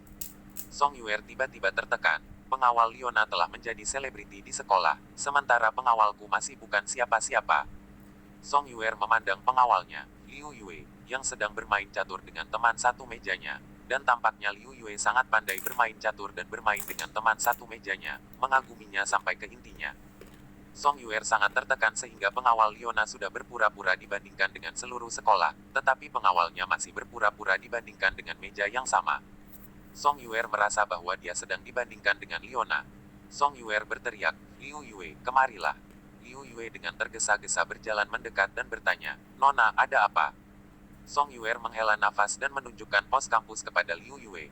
Song Yuer tiba-tiba tertekan, pengawal Liona telah menjadi selebriti di sekolah, sementara pengawalku masih bukan siapa-siapa. Song Yuer memandang pengawalnya, Liu Yue, yang sedang bermain catur dengan teman satu mejanya. Dan tampaknya Liu Yue sangat pandai bermain catur dan bermain dengan teman satu mejanya, mengaguminya sampai ke intinya. Song Yuer sangat tertekan sehingga pengawal Liona sudah berpura-pura dibandingkan dengan seluruh sekolah, tetapi pengawalnya masih berpura-pura dibandingkan dengan meja yang sama. Song Yuer merasa bahwa dia sedang dibandingkan dengan Liona. Song Yuer berteriak, Liu Yue, kemarilah. Liu Yue dengan tergesa-gesa berjalan mendekat dan bertanya, Nona, ada apa? Song Yuer menghela nafas dan menunjukkan pos kampus kepada Liu Yue.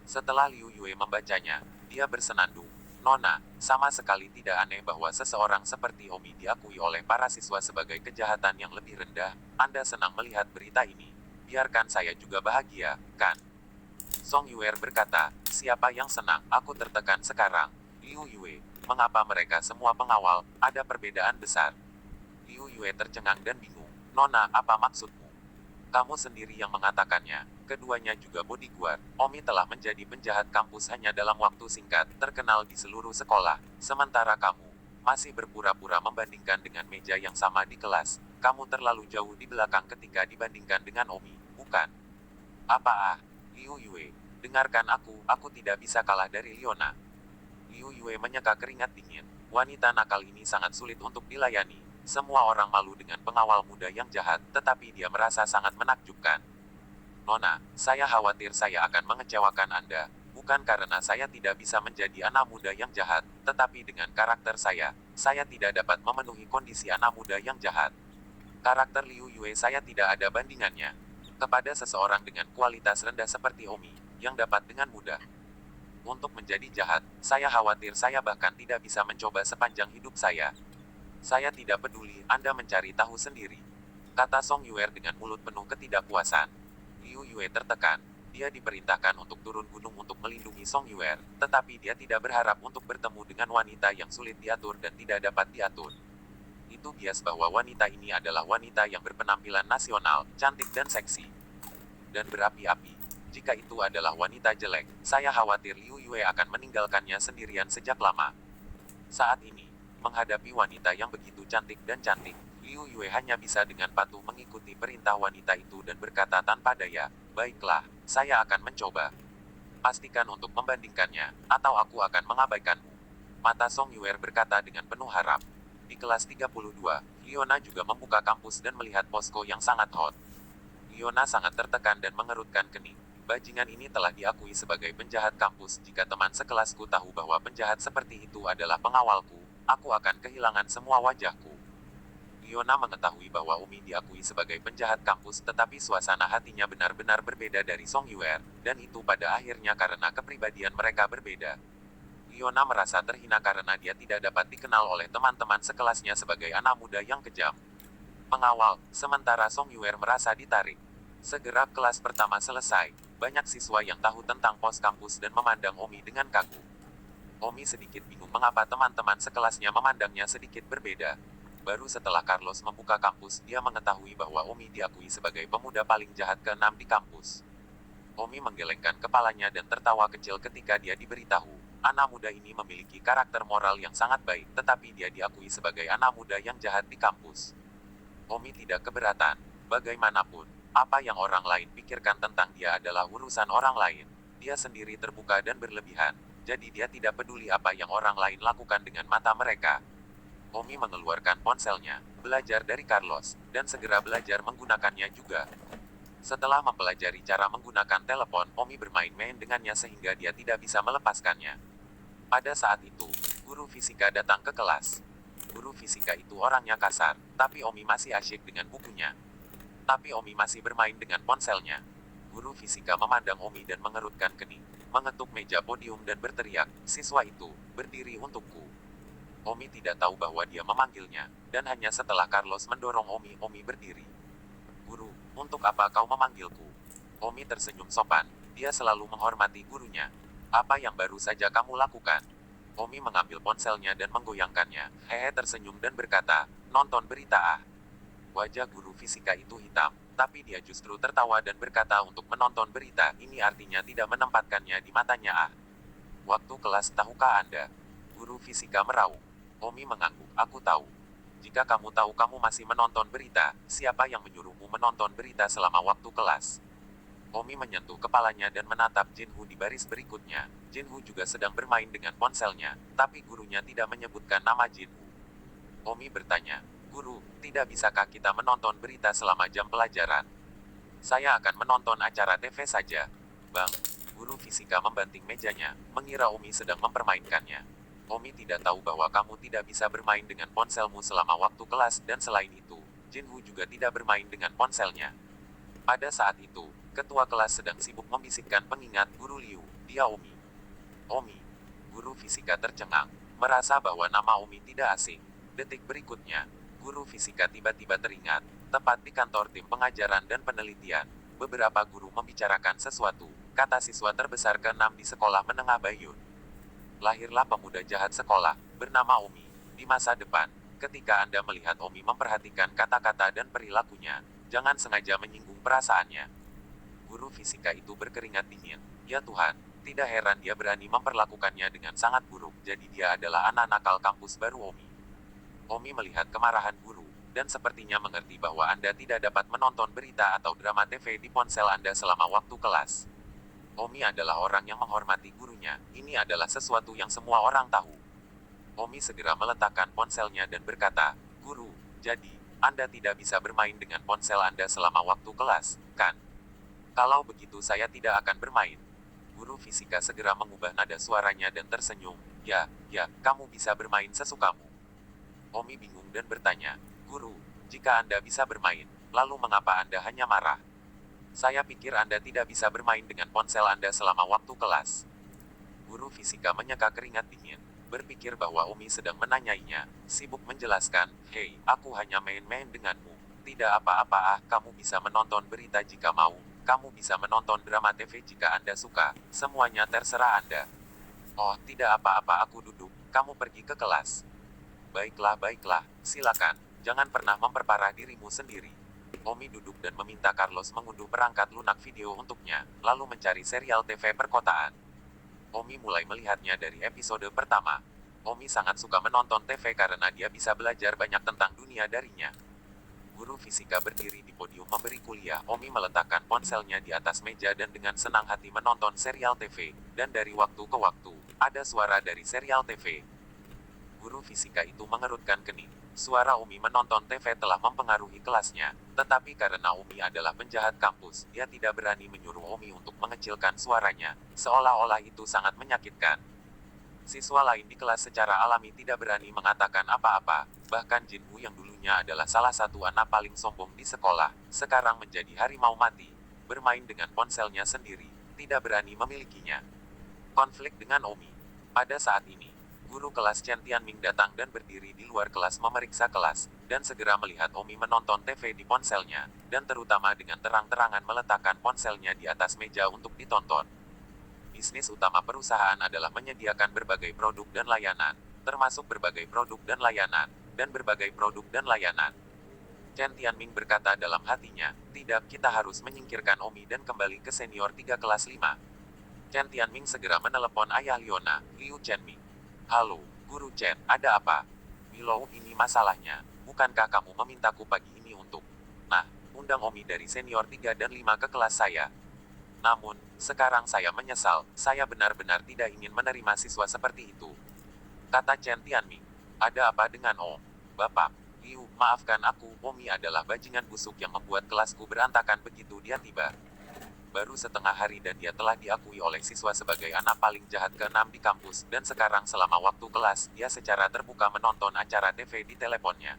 Setelah Liu Yue membacanya, dia bersenandung. Nona, sama sekali tidak aneh bahwa seseorang seperti Omi diakui oleh para siswa sebagai kejahatan yang lebih rendah. Anda senang melihat berita ini. Biarkan saya juga bahagia, kan? Song Yuer berkata, siapa yang senang? Aku tertekan sekarang. Liu Yue, mengapa mereka semua pengawal? Ada perbedaan besar. Liu Yue tercengang dan bingung. Nona, apa maksudmu? Kamu sendiri yang mengatakannya. Keduanya juga bodyguard. Omi telah menjadi penjahat kampus hanya dalam waktu singkat, terkenal di seluruh sekolah. Sementara kamu masih berpura-pura membandingkan dengan meja yang sama di kelas. Kamu terlalu jauh di belakang ketika dibandingkan dengan Omi, bukan? Apa? Liu Yue, dengarkan aku tidak bisa kalah dari Liona. Liu Yue menyeka keringat dingin. Wanita nakal ini sangat sulit untuk dilayani. Semua orang malu dengan pengawal muda yang jahat, tetapi dia merasa sangat menakjubkan. Nona, saya khawatir saya akan mengecewakan Anda. Bukan karena saya tidak bisa menjadi anak muda yang jahat, tetapi dengan karakter saya tidak dapat memenuhi kondisi anak muda yang jahat. Karakter Liu Yue saya tidak ada bandingannya. Kepada seseorang dengan kualitas rendah seperti Omi, yang dapat dengan mudah untuk menjadi jahat, saya khawatir saya bahkan tidak bisa mencoba sepanjang hidup saya. Saya tidak peduli, Anda mencari tahu sendiri. Kata Song Yuer dengan mulut penuh ketidakpuasan. Liu Yue tertekan. Dia diperintahkan untuk turun gunung untuk melindungi Song Yuer, tetapi dia tidak berharap untuk bertemu dengan wanita yang sulit diatur dan tidak dapat diatur. Itu bias bahwa wanita ini adalah wanita yang berpenampilan nasional, cantik dan seksi. Dan berapi-api. Jika itu adalah wanita jelek, saya khawatir Liu Yue akan meninggalkannya sendirian sejak lama. Saat ini, menghadapi wanita yang begitu cantik dan cantik, Liu Yue hanya bisa dengan patuh mengikuti perintah wanita itu dan berkata tanpa daya, baiklah, saya akan mencoba. Pastikan untuk membandingkannya, atau aku akan mengabaikanmu. Mata Song Yuer berkata dengan penuh harap. Di kelas 32, Liona juga membuka kampus dan melihat posko yang sangat hot. Liona sangat tertekan dan mengerutkan kening. Bajingan ini telah diakui sebagai penjahat kampus. Jika teman sekelasku tahu bahwa penjahat seperti itu adalah pengawalku, aku akan kehilangan semua wajahku. Liona mengetahui bahwa Umi diakui sebagai penjahat kampus, tetapi suasana hatinya benar-benar berbeda dari Song Yuer, dan itu pada akhirnya karena kepribadian mereka berbeda. Liona merasa terhina karena dia tidak dapat dikenal oleh teman-teman sekelasnya sebagai anak muda yang kejam. Pengawal, sementara Song Yuer merasa ditarik. Segera kelas pertama selesai, banyak siswa yang tahu tentang pos kampus dan memandang Omi dengan kagum. Omi sedikit bingung mengapa teman-teman sekelasnya memandangnya sedikit berbeda. Baru setelah Carlos membuka kampus, dia mengetahui bahwa Omi diakui sebagai pemuda paling jahat ke-6 di kampus. Omi menggelengkan kepalanya dan tertawa kecil ketika dia diberitahu, anak muda ini memiliki karakter moral yang sangat baik, tetapi dia diakui sebagai anak muda yang jahat di kampus. Omi tidak keberatan. Bagaimanapun, apa yang orang lain pikirkan tentang dia adalah urusan orang lain. Dia sendiri terbuka dan berlebihan, jadi dia tidak peduli apa yang orang lain lakukan dengan mata mereka. Omi mengeluarkan ponselnya, belajar dari Carlos, dan segera belajar menggunakannya juga. Setelah mempelajari cara menggunakan telepon, Omi bermain-main dengannya sehingga dia tidak bisa melepaskannya. Pada saat itu, guru fisika datang ke kelas. Guru fisika itu orangnya kasar, tapi Omi masih asyik dengan bukunya. Tapi Omi masih bermain dengan ponselnya. Guru fisika memandang Omi dan mengerutkan kening, mengetuk meja podium dan berteriak, "Siswa itu, berdiri untukku." Omi tidak tahu bahwa dia memanggilnya, dan hanya setelah Carlos mendorong Omi berdiri. "Guru, untuk apa kau memanggilku?" Omi tersenyum sopan, dia selalu menghormati gurunya. "Apa yang baru saja kamu lakukan?" Omi mengambil ponselnya dan menggoyangkannya, tersenyum dan berkata, "Nonton berita ah." Wajah guru fisika itu hitam, tapi dia justru tertawa dan berkata untuk menonton berita, ini artinya tidak menempatkannya di matanya ah. "Waktu kelas tahukah Anda?" Guru fisika meraung. Omi mengangguk, "Aku tahu. Jika kamu tahu kamu masih menonton berita, siapa yang menyuruhmu menonton berita selama waktu kelas?" Omi menyentuh kepalanya dan menatap Jinhu di baris berikutnya. Jinhu juga sedang bermain dengan ponselnya, tapi gurunya tidak menyebutkan nama Jinhu. Omi bertanya, "Guru, tidak bisakah kita menonton berita selama jam pelajaran?" "Saya akan menonton acara TV saja." "Bang." Guru fisika membanting mejanya, mengira Omi sedang mempermainkannya. "Omi tidak tahu bahwa kamu tidak bisa bermain dengan ponselmu selama waktu kelas, dan selain itu, Jinhu juga tidak bermain dengan ponselnya." Pada saat itu, ketua kelas sedang sibuk membisikkan pengingat guru Liu, "Dia Omi." "Omi." Guru fisika tercengang, merasa bahwa nama Omi tidak asing. Detik berikutnya, guru fisika tiba-tiba teringat, tepat di kantor tim pengajaran dan penelitian, beberapa guru membicarakan sesuatu, kata siswa terbesar ke-6 di sekolah menengah Baiyun. Lahirlah pemuda jahat sekolah, bernama Omi, di masa depan. Ketika Anda melihat Omi memperhatikan kata-kata dan perilakunya, jangan sengaja menyinggung perasaannya. Guru fisika itu berkeringat dingin. Ya Tuhan, tidak heran dia berani memperlakukannya dengan sangat buruk, jadi dia adalah anak nakal kampus baru Omi. Omi melihat kemarahan guru, dan sepertinya mengerti bahwa Anda tidak dapat menonton berita atau drama TV di ponsel Anda selama waktu kelas. Omi adalah orang yang menghormati gurunya, ini adalah sesuatu yang semua orang tahu. Omi segera meletakkan ponselnya dan berkata, "Guru, jadi, Anda tidak bisa bermain dengan ponsel Anda selama waktu kelas, kan? Kalau begitu saya tidak akan bermain." Guru fisika segera mengubah nada suaranya dan tersenyum, ya, kamu bisa bermain sesukamu." Omi bingung dan bertanya, "Guru, jika Anda bisa bermain, lalu mengapa Anda hanya marah? Saya pikir Anda tidak bisa bermain dengan ponsel Anda selama waktu kelas." Guru fisika menyeka keringat dingin, berpikir bahwa Omi sedang menanyainya, sibuk menjelaskan, "Hei, aku hanya main-main denganmu. Tidak apa-apa ah, kamu bisa menonton berita jika mau, kamu bisa menonton drama TV jika Anda suka, semuanya terserah Anda." "Oh, tidak apa-apa, aku duduk, kamu pergi ke kelas." Baiklah, silakan, jangan pernah memperparah dirimu sendiri." Omi duduk dan meminta Carlos mengunduh perangkat lunak video untuknya, lalu mencari serial TV perkotaan. Omi mulai melihatnya dari episode pertama. Omi sangat suka menonton TV karena dia bisa belajar banyak tentang dunia darinya. Guru fisika berdiri di podium memberi kuliah. Omi meletakkan ponselnya di atas meja dan dengan senang hati menonton serial TV, dan dari waktu ke waktu, ada suara dari serial TV. Guru fisika itu mengerutkan kening. Suara Omi menonton TV telah mempengaruhi kelasnya, tetapi karena Omi adalah penjahat kampus, dia tidak berani menyuruh Omi untuk mengecilkan suaranya, seolah-olah itu sangat menyakitkan. Siswa lain di kelas secara alami tidak berani mengatakan apa-apa, bahkan Jinwoo yang dulunya adalah salah satu anak paling sombong di sekolah, sekarang menjadi harimau mati, bermain dengan ponselnya sendiri, tidak berani memilikinya. Konflik dengan Omi. Pada saat ini, guru kelas Chen Tianming datang dan berdiri di luar kelas memeriksa kelas, dan segera melihat Omi menonton TV di ponselnya, dan terutama dengan terang-terangan meletakkan ponselnya di atas meja untuk ditonton. Bisnis utama perusahaan adalah menyediakan berbagai produk dan layanan, termasuk berbagai produk dan layanan, dan berbagai produk dan layanan. Chen Tianming berkata dalam hatinya, tidak, kita harus menyingkirkan Omi dan kembali ke senior 3 kelas 5. Chen Tianming segera menelepon ayah Liona, Liu Chenming. Halo, Guru Chen, ada apa? Willow, ini masalahnya. Bukankah kamu memintaku pagi ini untuk, nah, undang Omi dari senior 3 dan 5 ke kelas saya? Namun, sekarang saya menyesal, saya benar-benar tidak ingin menerima siswa seperti itu. Kata Chen Tianming. Ada apa dengan Om? Bapak, Liu, maafkan aku, Omi adalah bajingan busuk yang membuat kelasku berantakan begitu dia tiba. Baru setengah hari dan dia telah diakui oleh siswa sebagai anak paling jahat ke-6 di kampus, dan sekarang selama waktu kelas, dia secara terbuka menonton acara TV di teleponnya.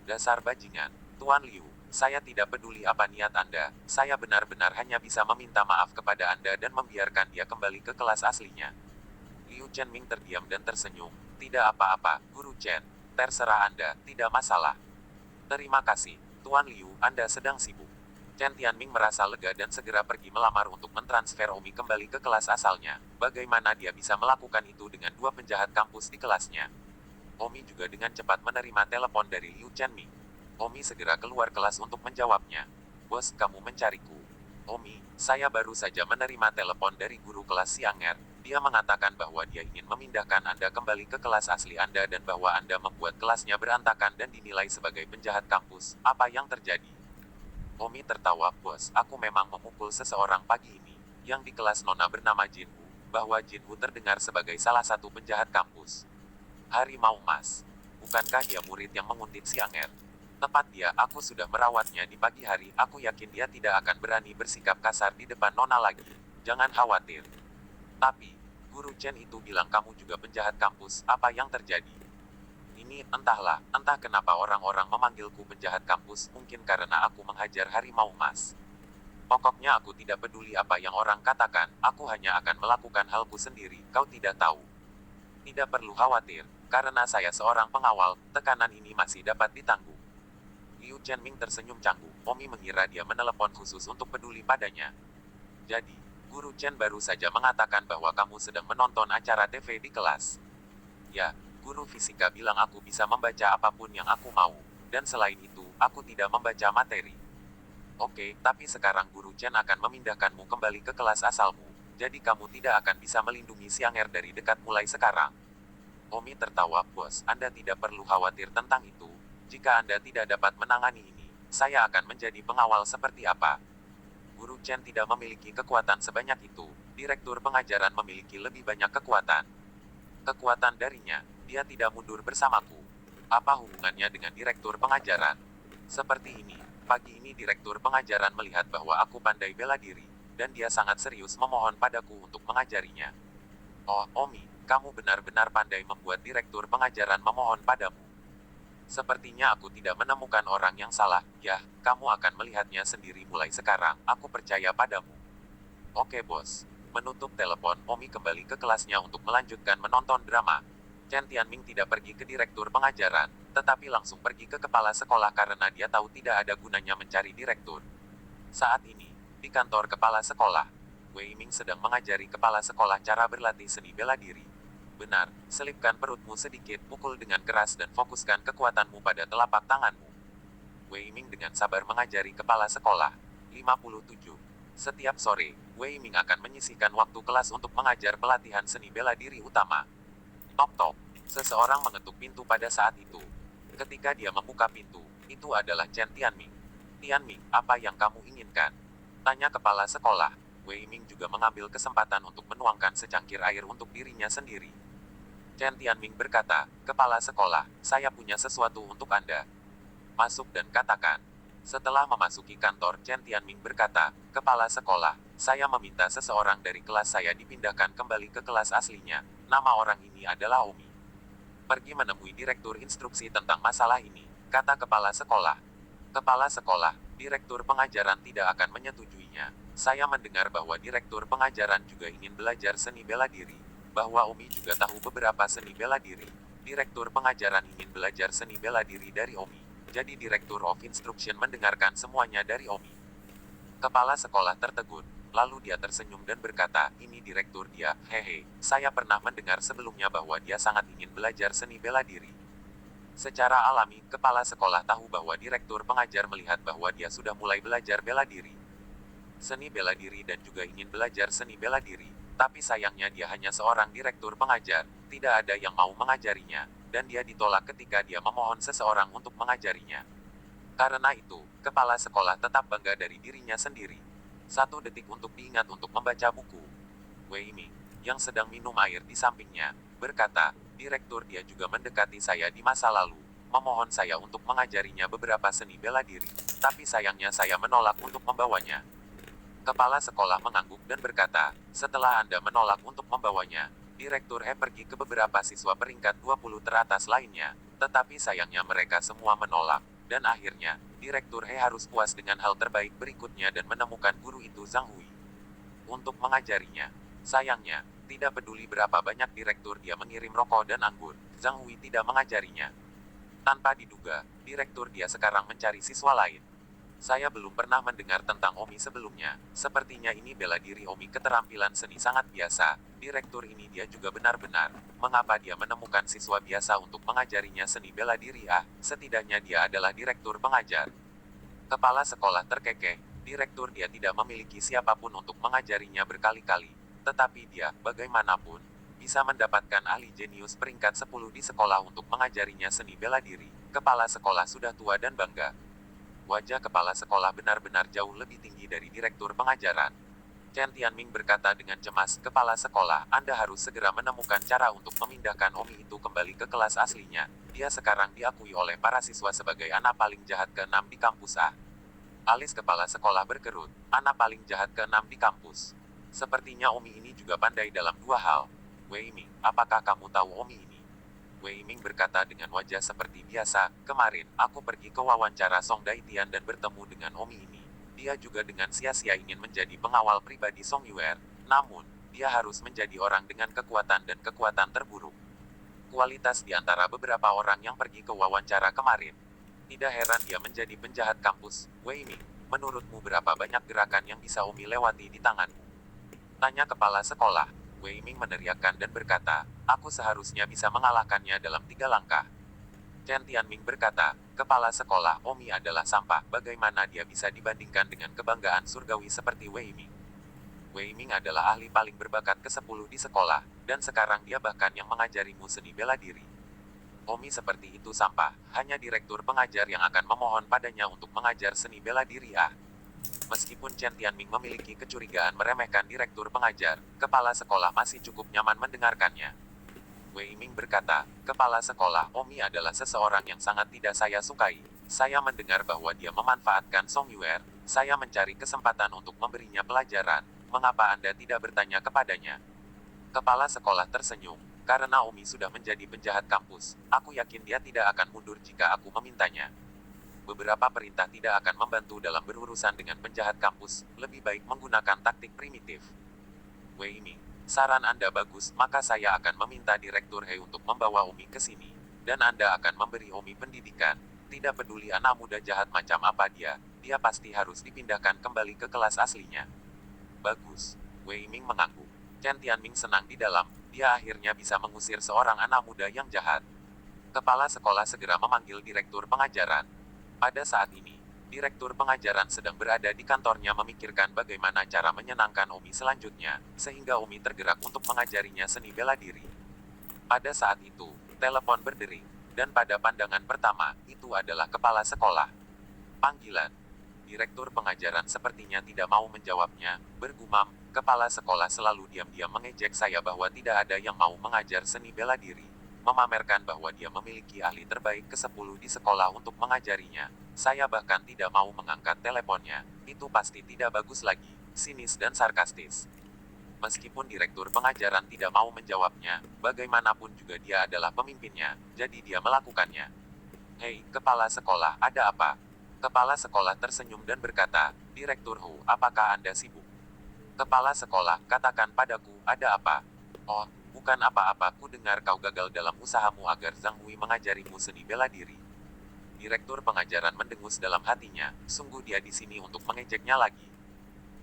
Dasar bajingan, Tuan Liu, saya tidak peduli apa niat Anda, saya benar-benar hanya bisa meminta maaf kepada Anda dan membiarkan dia kembali ke kelas aslinya. Liu Chenming terdiam dan tersenyum. Tidak apa-apa, Guru Chen. Terserah Anda, tidak masalah. Terima kasih, Tuan Liu, Anda sedang sibuk. Chen Tianming merasa lega dan segera pergi melamar untuk mentransfer Omi kembali ke kelas asalnya. Bagaimana dia bisa melakukan itu dengan dua penjahat kampus di kelasnya? Omi juga dengan cepat menerima telepon dari Liu Chenming. Omi segera keluar kelas untuk menjawabnya. Bos, kamu mencariku. Omi, saya baru saja menerima telepon dari guru kelas Xianger. Dia mengatakan bahwa dia ingin memindahkan Anda kembali ke kelas asli Anda dan bahwa Anda membuat kelasnya berantakan dan dinilai sebagai penjahat kampus. Apa yang terjadi? Omi tertawa, bos, aku memang memukul seseorang pagi ini, yang di kelas Nona bernama Jinwoo, bahwa Jinwoo terdengar sebagai salah satu penjahat kampus. Harimau Mas. Bukankah dia murid yang menguntit Xianger? Tepat dia, aku sudah merawatnya di pagi hari, aku yakin dia tidak akan berani bersikap kasar di depan Nona lagi. Jangan khawatir. Tapi, Guru Chen itu bilang kamu juga penjahat kampus, apa yang terjadi? Ini, entahlah, entah kenapa orang-orang memanggilku penjahat kampus, mungkin karena aku menghajar harimau Mas. Pokoknya aku tidak peduli apa yang orang katakan, aku hanya akan melakukan halku sendiri, kau tidak tahu. Tidak perlu khawatir, karena saya seorang pengawal, tekanan ini masih dapat ditanggung. Liu Chenming tersenyum canggung, Omi mengira dia menelepon khusus untuk peduli padanya. Jadi, Guru Chen baru saja mengatakan bahwa kamu sedang menonton acara TV di kelas. Ya, guru fisika bilang aku bisa membaca apapun yang aku mau, dan selain itu, aku tidak membaca materi. Oke, tapi sekarang Guru Chen akan memindahkanmu kembali ke kelas asalmu, jadi kamu tidak akan bisa melindungi Xianger dari dekat mulai sekarang. Omi tertawa, bos, Anda tidak perlu khawatir tentang itu. Jika Anda tidak dapat menangani ini, saya akan menjadi pengawal seperti apa? Guru Chen tidak memiliki kekuatan sebanyak itu, direktur pengajaran memiliki lebih banyak kekuatan. Kekuatan darinya, dia tidak mundur bersamaku. Apa hubungannya dengan direktur pengajaran? Seperti ini, pagi ini direktur pengajaran melihat bahwa aku pandai bela diri, dan dia sangat serius memohon padaku untuk mengajarinya. Oh, Omi, kamu benar-benar pandai membuat direktur pengajaran memohon padamu. Sepertinya aku tidak menemukan orang yang salah, ya, kamu akan melihatnya sendiri mulai sekarang, aku percaya padamu. Oke bos. Menutup telepon, Omi kembali ke kelasnya untuk melanjutkan menonton drama. Chen Tianming tidak pergi ke direktur pengajaran, tetapi langsung pergi ke kepala sekolah karena dia tahu tidak ada gunanya mencari direktur. Saat ini, di kantor kepala sekolah, Wei Ming sedang mengajari kepala sekolah cara berlatih seni bela diri. Benar, selipkan perutmu sedikit, pukul dengan keras dan fokuskan kekuatanmu pada telapak tanganmu. Wei Ming dengan sabar mengajari kepala sekolah. 57. Setiap sore, Wei Ming akan menyisihkan waktu kelas untuk mengajar pelatihan seni bela diri utama. Tok-tok. Seseorang mengetuk pintu pada saat itu. Ketika dia membuka pintu, itu adalah Chen Tianming. Tianming, apa yang kamu inginkan? Tanya kepala sekolah. Wei Ming juga mengambil kesempatan untuk menuangkan secangkir air untuk dirinya sendiri. Chen Tianming berkata, kepala sekolah, saya punya sesuatu untuk Anda. Masuk dan katakan. Setelah memasuki kantor, Chen Tianming berkata, kepala sekolah, saya meminta seseorang dari kelas saya dipindahkan kembali ke kelas aslinya. Nama orang ini adalah Omi. Pergi menemui direktur instruksi tentang masalah ini, kata kepala sekolah. Kepala sekolah, direktur pengajaran tidak akan menyetujuinya. Saya mendengar bahwa direktur pengajaran juga ingin belajar seni bela diri, bahwa Omi juga tahu beberapa seni bela diri. Direktur pengajaran ingin belajar seni bela diri dari Omi. Jadi Direktur of Instruction mendengarkan semuanya dari Omi. Kepala sekolah tertegun, lalu dia tersenyum dan berkata, ini direktur dia, hehe, saya pernah mendengar sebelumnya bahwa dia sangat ingin belajar seni bela diri. Secara alami, kepala sekolah tahu bahwa direktur pengajar melihat bahwa dia sudah mulai belajar bela diri. Seni bela diri dan juga ingin belajar seni bela diri. Tapi sayangnya dia hanya seorang direktur pengajar, tidak ada yang mau mengajarinya, dan dia ditolak ketika dia memohon seseorang untuk mengajarinya. Karena itu, kepala sekolah tetap bangga dari dirinya sendiri. 1 detik untuk diingat untuk membaca buku. Wei Ming, yang sedang minum air di sampingnya, berkata, direktur dia juga mendekati saya di masa lalu, memohon saya untuk mengajarinya beberapa seni bela diri, tapi sayangnya saya menolak untuk membawanya. Kepala sekolah mengangguk dan berkata, setelah Anda menolak untuk membawanya, Direktur He pergi ke beberapa siswa peringkat 20 teratas lainnya, tetapi sayangnya mereka semua menolak, dan akhirnya, Direktur He harus puas dengan hal terbaik berikutnya dan menemukan guru itu Zhang Hui untuk mengajarinya. Sayangnya, tidak peduli berapa banyak direktur dia mengirim rokok dan anggur, Zhang Hui tidak mengajarinya. Tanpa diduga, direktur dia sekarang mencari siswa lain. Saya belum pernah mendengar tentang Omi sebelumnya. Sepertinya ini bela diri Omi keterampilan seni sangat biasa. Direktur ini dia juga benar-benar. Mengapa dia menemukan siswa biasa untuk mengajarinya seni bela diri? Setidaknya dia adalah direktur pengajar. Kepala sekolah terkekeh. Direktur dia tidak memiliki siapapun untuk mengajarinya berkali-kali. Tetapi dia, bagaimanapun, bisa mendapatkan ahli jenius peringkat 10 di sekolah untuk mengajarinya seni bela diri. Kepala sekolah sudah tua dan bangga. Wajah kepala sekolah benar-benar jauh lebih tinggi dari direktur pengajaran. Chen Tianming berkata dengan cemas, kepala sekolah, Anda harus segera menemukan cara untuk memindahkan Omi itu kembali ke kelas aslinya. Dia sekarang diakui oleh para siswa sebagai anak paling jahat ke-6 di kampus A. Alis kepala sekolah berkerut, anak paling jahat ke-6 di kampus. Sepertinya Omi ini juga pandai dalam 2 hal. Wei Ming, apakah kamu tahu Omi ini? Wei Ming berkata dengan wajah seperti biasa, kemarin, aku pergi ke wawancara Song Daitian dan bertemu dengan Omi ini. Dia juga dengan sia-sia ingin menjadi pengawal pribadi Song Yuer, namun, dia harus menjadi orang dengan kekuatan dan kekuatan terburuk. Kualitas di antara beberapa orang yang pergi ke wawancara kemarin. Tidak heran dia menjadi penjahat kampus. Wei Ming, menurutmu berapa banyak gerakan yang bisa Omi lewati di tanganmu? Tanya kepala sekolah. Wei Ming meneriakkan dan berkata, aku seharusnya bisa mengalahkannya dalam 3 langkah. Chen Tianming berkata, kepala sekolah, Omi adalah sampah, bagaimana dia bisa dibandingkan dengan kebanggaan surgawi seperti Wei Ming? Wei Ming adalah ahli paling berbakat ke-10 di sekolah, dan sekarang dia bahkan yang mengajarimu seni bela diri. Omi seperti itu sampah, hanya direktur pengajar yang akan memohon padanya untuk mengajar seni bela diri. Meskipun Chen Tianming memiliki kecurigaan meremehkan direktur pengajar, kepala sekolah masih cukup nyaman mendengarkannya. Wei Ming berkata, kepala sekolah, Omi adalah seseorang yang sangat tidak saya sukai. Saya mendengar bahwa dia memanfaatkan Song Yuer. Saya mencari kesempatan untuk memberinya pelajaran. Mengapa Anda tidak bertanya kepadanya? Kepala sekolah tersenyum. Karena Omi sudah menjadi penjahat kampus, aku yakin dia tidak akan mundur jika aku memintanya. Beberapa perintah tidak akan membantu dalam berurusan dengan penjahat kampus, lebih baik menggunakan taktik primitif. Wei Ming, saran Anda bagus, maka saya akan meminta Direktur He untuk membawa Omi ke sini. Dan Anda akan memberi Omi pendidikan. Tidak peduli anak muda jahat macam apa dia pasti harus dipindahkan kembali ke kelas aslinya. Bagus. Wei Ming mengangguk. Chen Tianming senang di dalam, dia akhirnya bisa mengusir seorang anak muda yang jahat. Kepala sekolah segera memanggil direktur pengajaran. Pada saat ini, direktur pengajaran sedang berada di kantornya memikirkan bagaimana cara menyenangkan Omi selanjutnya, sehingga Omi tergerak untuk mengajarinya seni bela diri. Pada saat itu, telepon berdering, dan pada pandangan pertama, itu adalah kepala sekolah. Panggilan. Direktur pengajaran sepertinya tidak mau menjawabnya, bergumam, kepala sekolah selalu diam-diam mengejek saya bahwa tidak ada yang mau mengajar seni bela diri. Memamerkan bahwa dia memiliki ahli terbaik ke-10 di sekolah untuk mengajarinya. Saya bahkan tidak mau mengangkat teleponnya. Itu pasti tidak bagus lagi, sinis dan sarkastis. Meskipun direktur pengajaran tidak mau menjawabnya, bagaimanapun juga dia adalah pemimpinnya, jadi dia melakukannya. Hei, kepala sekolah, ada apa? Kepala sekolah tersenyum dan berkata, Direktur Hu, apakah Anda sibuk? Kepala sekolah, katakan padaku, ada apa? Oh, bukan apa-apa, ku dengar kau gagal dalam usahamu agar Zhang Hui mengajarimu seni bela diri. Direktur pengajaran mendengus dalam hatinya, sungguh dia di sini untuk mengejeknya lagi.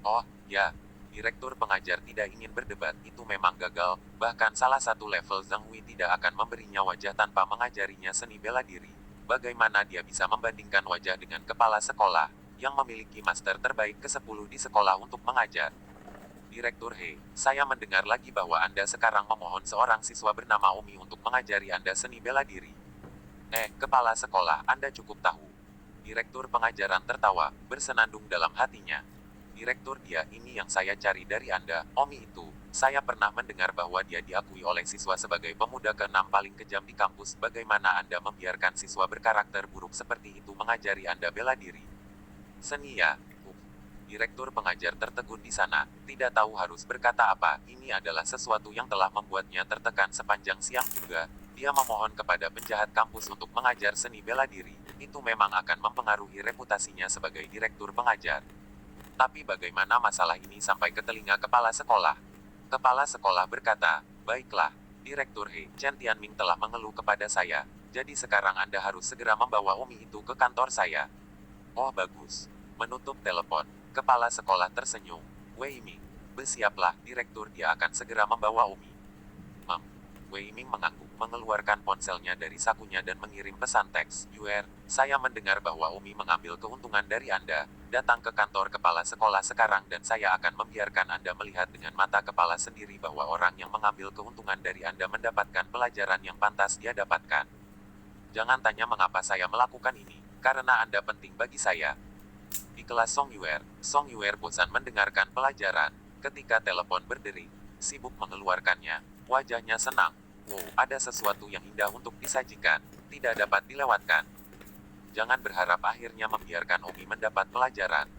Oh, ya. Direktur pengajar tidak ingin berdebat, itu memang gagal, bahkan salah satu level Zhang Hui tidak akan memberinya wajah tanpa mengajarinya seni bela diri. Bagaimana dia bisa membandingkan wajah dengan kepala sekolah, yang memiliki master terbaik ke-10 di sekolah untuk mengajar? Direktur He, saya mendengar lagi bahwa Anda sekarang memohon seorang siswa bernama Omi untuk mengajari Anda seni bela diri. Kepala sekolah, Anda cukup tahu. Direktur pengajaran tertawa, bersenandung dalam hatinya. Direktur, dia ini yang saya cari dari Anda, Omi itu. Saya pernah mendengar bahwa dia diakui oleh siswa sebagai pemuda ke-6 paling kejam di kampus. Bagaimana Anda membiarkan siswa berkarakter buruk seperti itu mengajari Anda bela diri? Seni ya? Direktur pengajar tertegun di sana, tidak tahu harus berkata apa. Ini adalah sesuatu yang telah membuatnya tertekan sepanjang siang juga. Dia memohon kepada penjahat kampus untuk mengajar seni bela diri. Itu memang akan mempengaruhi reputasinya sebagai direktur pengajar. Tapi bagaimana masalah ini sampai ke telinga kepala sekolah? Kepala sekolah berkata, baiklah, Direktur He, Chen Tianming telah mengeluh kepada saya. Jadi sekarang Anda harus segera membawa Omi itu ke kantor saya. Oh bagus. Menutup telepon, kepala sekolah tersenyum. Wei Ming, bersiaplah, Direktur, dia akan segera membawa Omi. Wei Ming mengangguk, mengeluarkan ponselnya dari sakunya dan mengirim pesan teks. Yuer, saya mendengar bahwa Omi mengambil keuntungan dari Anda. Datang ke kantor kepala sekolah sekarang dan saya akan membiarkan Anda melihat dengan mata kepala sendiri bahwa orang yang mengambil keuntungan dari Anda mendapatkan pelajaran yang pantas dia dapatkan. Jangan tanya mengapa saya melakukan ini, karena Anda penting bagi saya. Di kelas Song Yuer bosan mendengarkan pelajaran. Ketika telepon berdering, sibuk mengeluarkannya. Wajahnya senang. Wow, ada sesuatu yang indah untuk disajikan. Tidak dapat dilewatkan. Jangan berharap akhirnya membiarkan Omi mendapat pelajaran.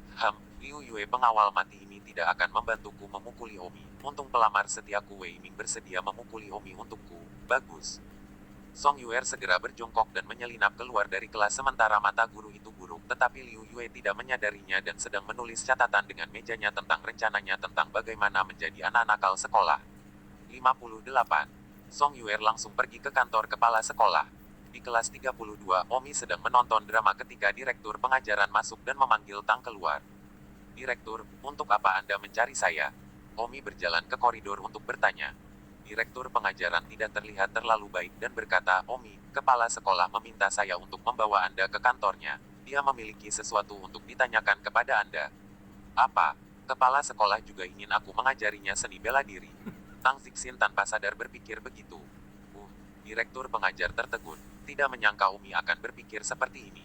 Liu Yue pengawal mati ini tidak akan membantuku memukuli Omi. Untung pelamar setiaku Wei Ming bersedia memukuli Omi untukku. Bagus. Song Yuer segera berjongkok dan menyelinap keluar dari kelas sementara mata guru itu buruk. Tetapi Liu Yue tidak menyadarinya dan sedang menulis catatan dengan mejanya tentang rencananya tentang bagaimana menjadi anak nakal sekolah. 58. Song Yuer langsung pergi ke kantor kepala sekolah. Di kelas 32, Omi sedang menonton drama ketika direktur pengajaran masuk dan memanggil Tang keluar. Direktur, untuk apa Anda mencari saya? Omi berjalan ke koridor untuk bertanya. Direktur pengajaran tidak terlihat terlalu baik dan berkata, Omi, kepala sekolah meminta saya untuk membawa Anda ke kantornya. Dia memiliki sesuatu untuk ditanyakan kepada Anda. Apa? Kepala sekolah juga ingin aku mengajarinya seni bela diri. Tang Zixin tanpa sadar berpikir begitu. Direktur pengajar tertegun, tidak menyangka Omi akan berpikir seperti ini.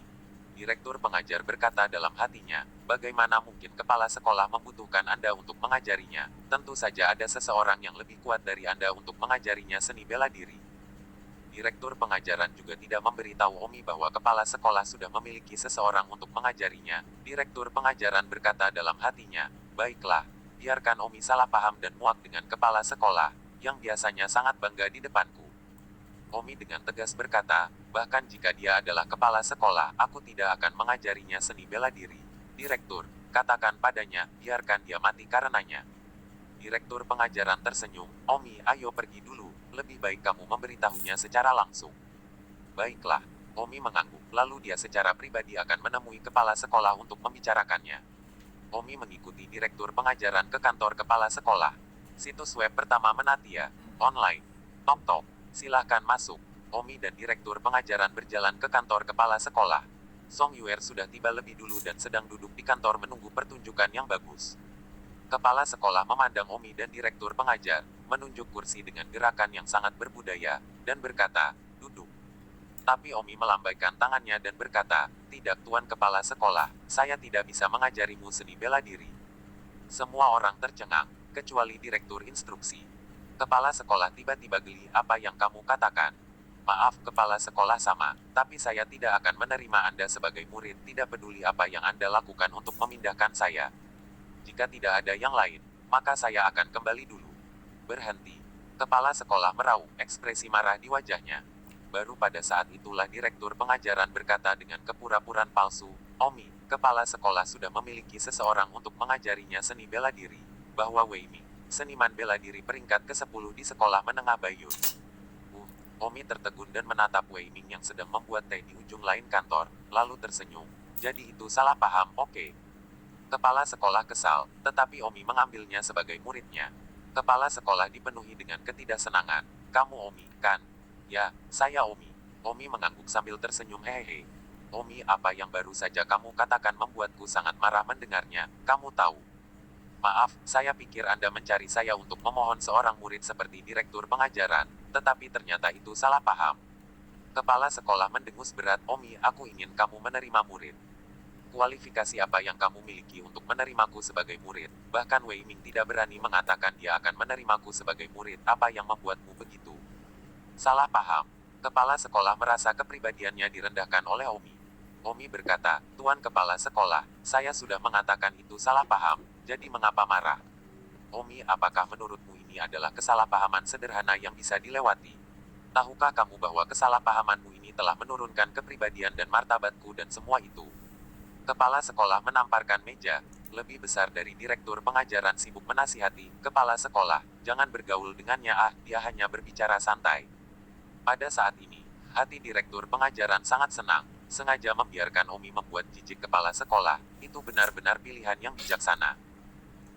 Direktur pengajar berkata dalam hatinya, bagaimana mungkin kepala sekolah membutuhkan Anda untuk mengajarinya? Tentu saja ada seseorang yang lebih kuat dari Anda untuk mengajarinya seni bela diri. Direktur pengajaran juga tidak memberitahu Omi bahwa kepala sekolah sudah memiliki seseorang untuk mengajarinya. Direktur pengajaran berkata dalam hatinya, baiklah, biarkan Omi salah paham dan muak dengan kepala sekolah, yang biasanya sangat bangga di depanku. Omi dengan tegas berkata, bahkan jika dia adalah kepala sekolah, aku tidak akan mengajarinya seni bela diri. Direktur, katakan padanya, biarkan dia mati karenanya. Direktur pengajaran tersenyum, Omi, ayo pergi dulu, lebih baik kamu memberitahunya secara langsung. Baiklah, Omi mengangguk, lalu dia secara pribadi akan menemui kepala sekolah untuk membicarakannya. Omi mengikuti direktur pengajaran ke kantor kepala sekolah. Situs web pertama Menatia, online. Tok-tok, silahkan masuk. Omi dan direktur pengajaran berjalan ke kantor kepala sekolah. Song Yuer sudah tiba lebih dulu dan sedang duduk di kantor menunggu pertunjukan yang bagus. Kepala sekolah memandang Omi dan direktur pengajar, menunjuk kursi dengan gerakan yang sangat berbudaya, dan berkata, duduk. Tapi Omi melambaikan tangannya dan berkata, tidak tuan kepala sekolah, saya tidak bisa mengajarimu seni bela diri. Semua orang tercengang, kecuali direktur instruksi. Kepala sekolah tiba-tiba geli, apa yang kamu katakan? Maaf kepala sekolah sama, tapi saya tidak akan menerima Anda sebagai murid, tidak peduli apa yang Anda lakukan untuk memindahkan saya. Jika tidak ada yang lain, maka saya akan kembali dulu. Berhenti. Kepala sekolah meraung, ekspresi marah di wajahnya. Baru pada saat itulah direktur pengajaran berkata dengan kepura-puraan palsu, Omi, kepala sekolah sudah memiliki seseorang untuk mengajarinya seni bela diri, bahwa Wei Ming, seniman bela diri peringkat ke-10 di sekolah menengah Baiyun. Omi tertegun dan menatap Wei Ming yang sedang membuat teh di ujung lain kantor, lalu tersenyum. Jadi itu salah paham, oke. Kepala sekolah kesal, tetapi Omi mengambilnya sebagai muridnya. Kepala sekolah dipenuhi dengan ketidaksenangan. Kamu Omi, kan? Ya, saya Omi. Omi mengangguk sambil tersenyum hehehe. Omi, apa yang baru saja kamu katakan membuatku sangat marah mendengarnya. Kamu tahu. Maaf, saya pikir Anda mencari saya untuk memohon seorang murid seperti direktur pengajaran, tetapi ternyata itu salah paham. Kepala sekolah mendengus berat. Omi, aku ingin kamu menerima murid. Kualifikasi apa yang kamu miliki untuk menerimaku sebagai murid? Bahkan Wei Ming tidak berani mengatakan dia akan menerimaku sebagai murid. Apa yang membuatmu begitu? Salah paham. Kepala sekolah merasa kepribadiannya direndahkan oleh Omi. Omi berkata, Tuan Kepala Sekolah, saya sudah mengatakan itu salah paham, jadi mengapa marah? Omi, apakah menurutmu ini adalah kesalahpahaman sederhana yang bisa dilewati? Tahukah kamu bahwa kesalahpahamanmu ini telah menurunkan kepribadian dan martabatku dan semua itu? Kepala sekolah menamparkan meja. Lebih besar dari direktur pengajaran sibuk menasihati, Kepala sekolah, jangan bergaul dengannya dia hanya berbicara santai. Pada saat ini, hati direktur pengajaran sangat senang, sengaja membiarkan Omi membuat jijik kepala sekolah, itu benar-benar pilihan yang bijaksana.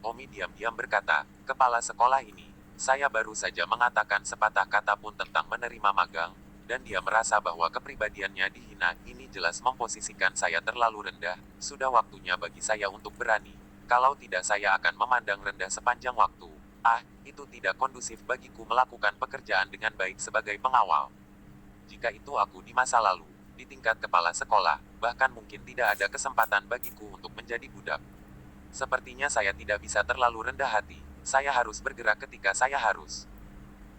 Omi diam-diam berkata, Kepala sekolah ini, saya baru saja mengatakan sepatah kata pun tentang menerima magang, dan dia merasa bahwa kepribadiannya dihina. Ini jelas memposisikan saya terlalu rendah. Sudah waktunya bagi saya untuk berani. Kalau tidak saya akan memandang rendah sepanjang waktu. Itu tidak kondusif bagiku melakukan pekerjaan dengan baik sebagai pengawal. Jika itu aku di masa lalu, di tingkat kepala sekolah, bahkan mungkin tidak ada kesempatan bagiku untuk menjadi budak. Sepertinya saya tidak bisa terlalu rendah hati. Saya harus bergerak ketika saya harus.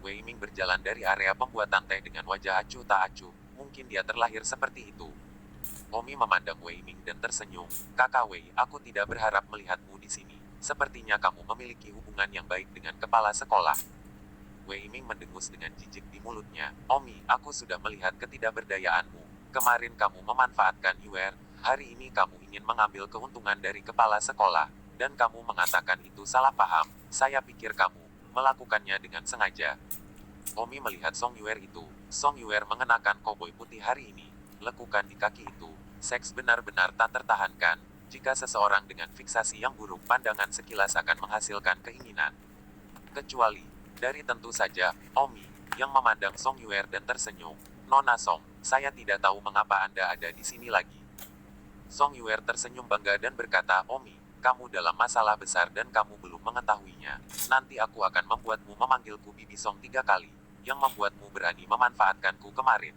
Wei Ming berjalan dari area pembuatan teh dengan wajah acuh tak acuh. Mungkin dia terlahir seperti itu. Omi memandang Wei Ming dan tersenyum. Kakak Wei, aku tidak berharap melihatmu di sini. Sepertinya kamu memiliki hubungan yang baik dengan kepala sekolah. Wei Ming mendengus dengan jijik di mulutnya. Omi, aku sudah melihat ketidakberdayaanmu. Kemarin kamu memanfaatkan Yuer. Hari ini kamu ingin mengambil keuntungan dari kepala sekolah. Dan kamu mengatakan itu salah paham. Saya pikir kamu melakukannya dengan sengaja. Omi melihat Song Yuer itu. Song Yuer mengenakan koboi putih hari ini. Lekukan di kaki itu. Seks benar-benar tak tertahankan. Jika seseorang dengan fiksasi yang buruk, pandangan sekilas akan menghasilkan keinginan. Kecuali, dari tentu saja, Omi, yang memandang Song Yuer dan tersenyum. Nona Song, saya tidak tahu mengapa Anda ada di sini lagi. Song Yuer tersenyum bangga dan berkata, Omi, kamu dalam masalah besar dan kamu belum mengetahuinya. Nanti aku akan membuatmu memanggilku Bibi Song 3 kali, yang membuatmu berani memanfaatkanku kemarin.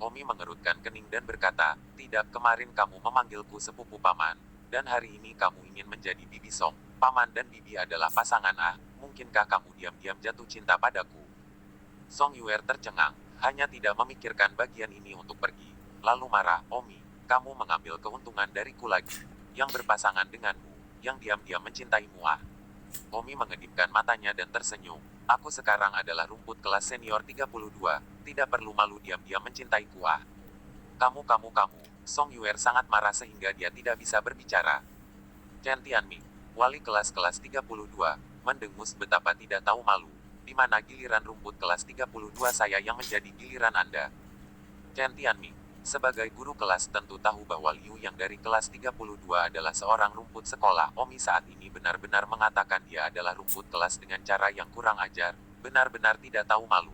Omi mengerutkan kening dan berkata, tidak, kemarin kamu memanggilku sepupu paman, dan hari ini kamu ingin menjadi Bibi Song. Paman dan Bibi adalah pasangan mungkinkah kamu diam-diam jatuh cinta padaku? Song Yuer tercengang, hanya tidak memikirkan bagian ini untuk pergi. Lalu marah, Omi, kamu mengambil keuntungan dariku lagi. Yang berpasangan denganmu, yang diam-diam mencintaimu Omi mengedipkan matanya dan tersenyum. Aku sekarang adalah rumput kelas senior 32, tidak perlu malu diam-diam mencintaiku Kamu. Song Yuer sangat marah sehingga dia tidak bisa berbicara. Chen Tianming, wali kelas 32, mendengus betapa tidak tahu malu. Di mana giliran rumput kelas 32 saya yang menjadi giliran Anda? Chen Tianming, sebagai guru kelas tentu tahu bahwa Liu yang dari kelas 32 adalah seorang rumput sekolah. Omi saat ini benar-benar mengatakan dia adalah rumput kelas dengan cara yang kurang ajar, benar-benar tidak tahu malu.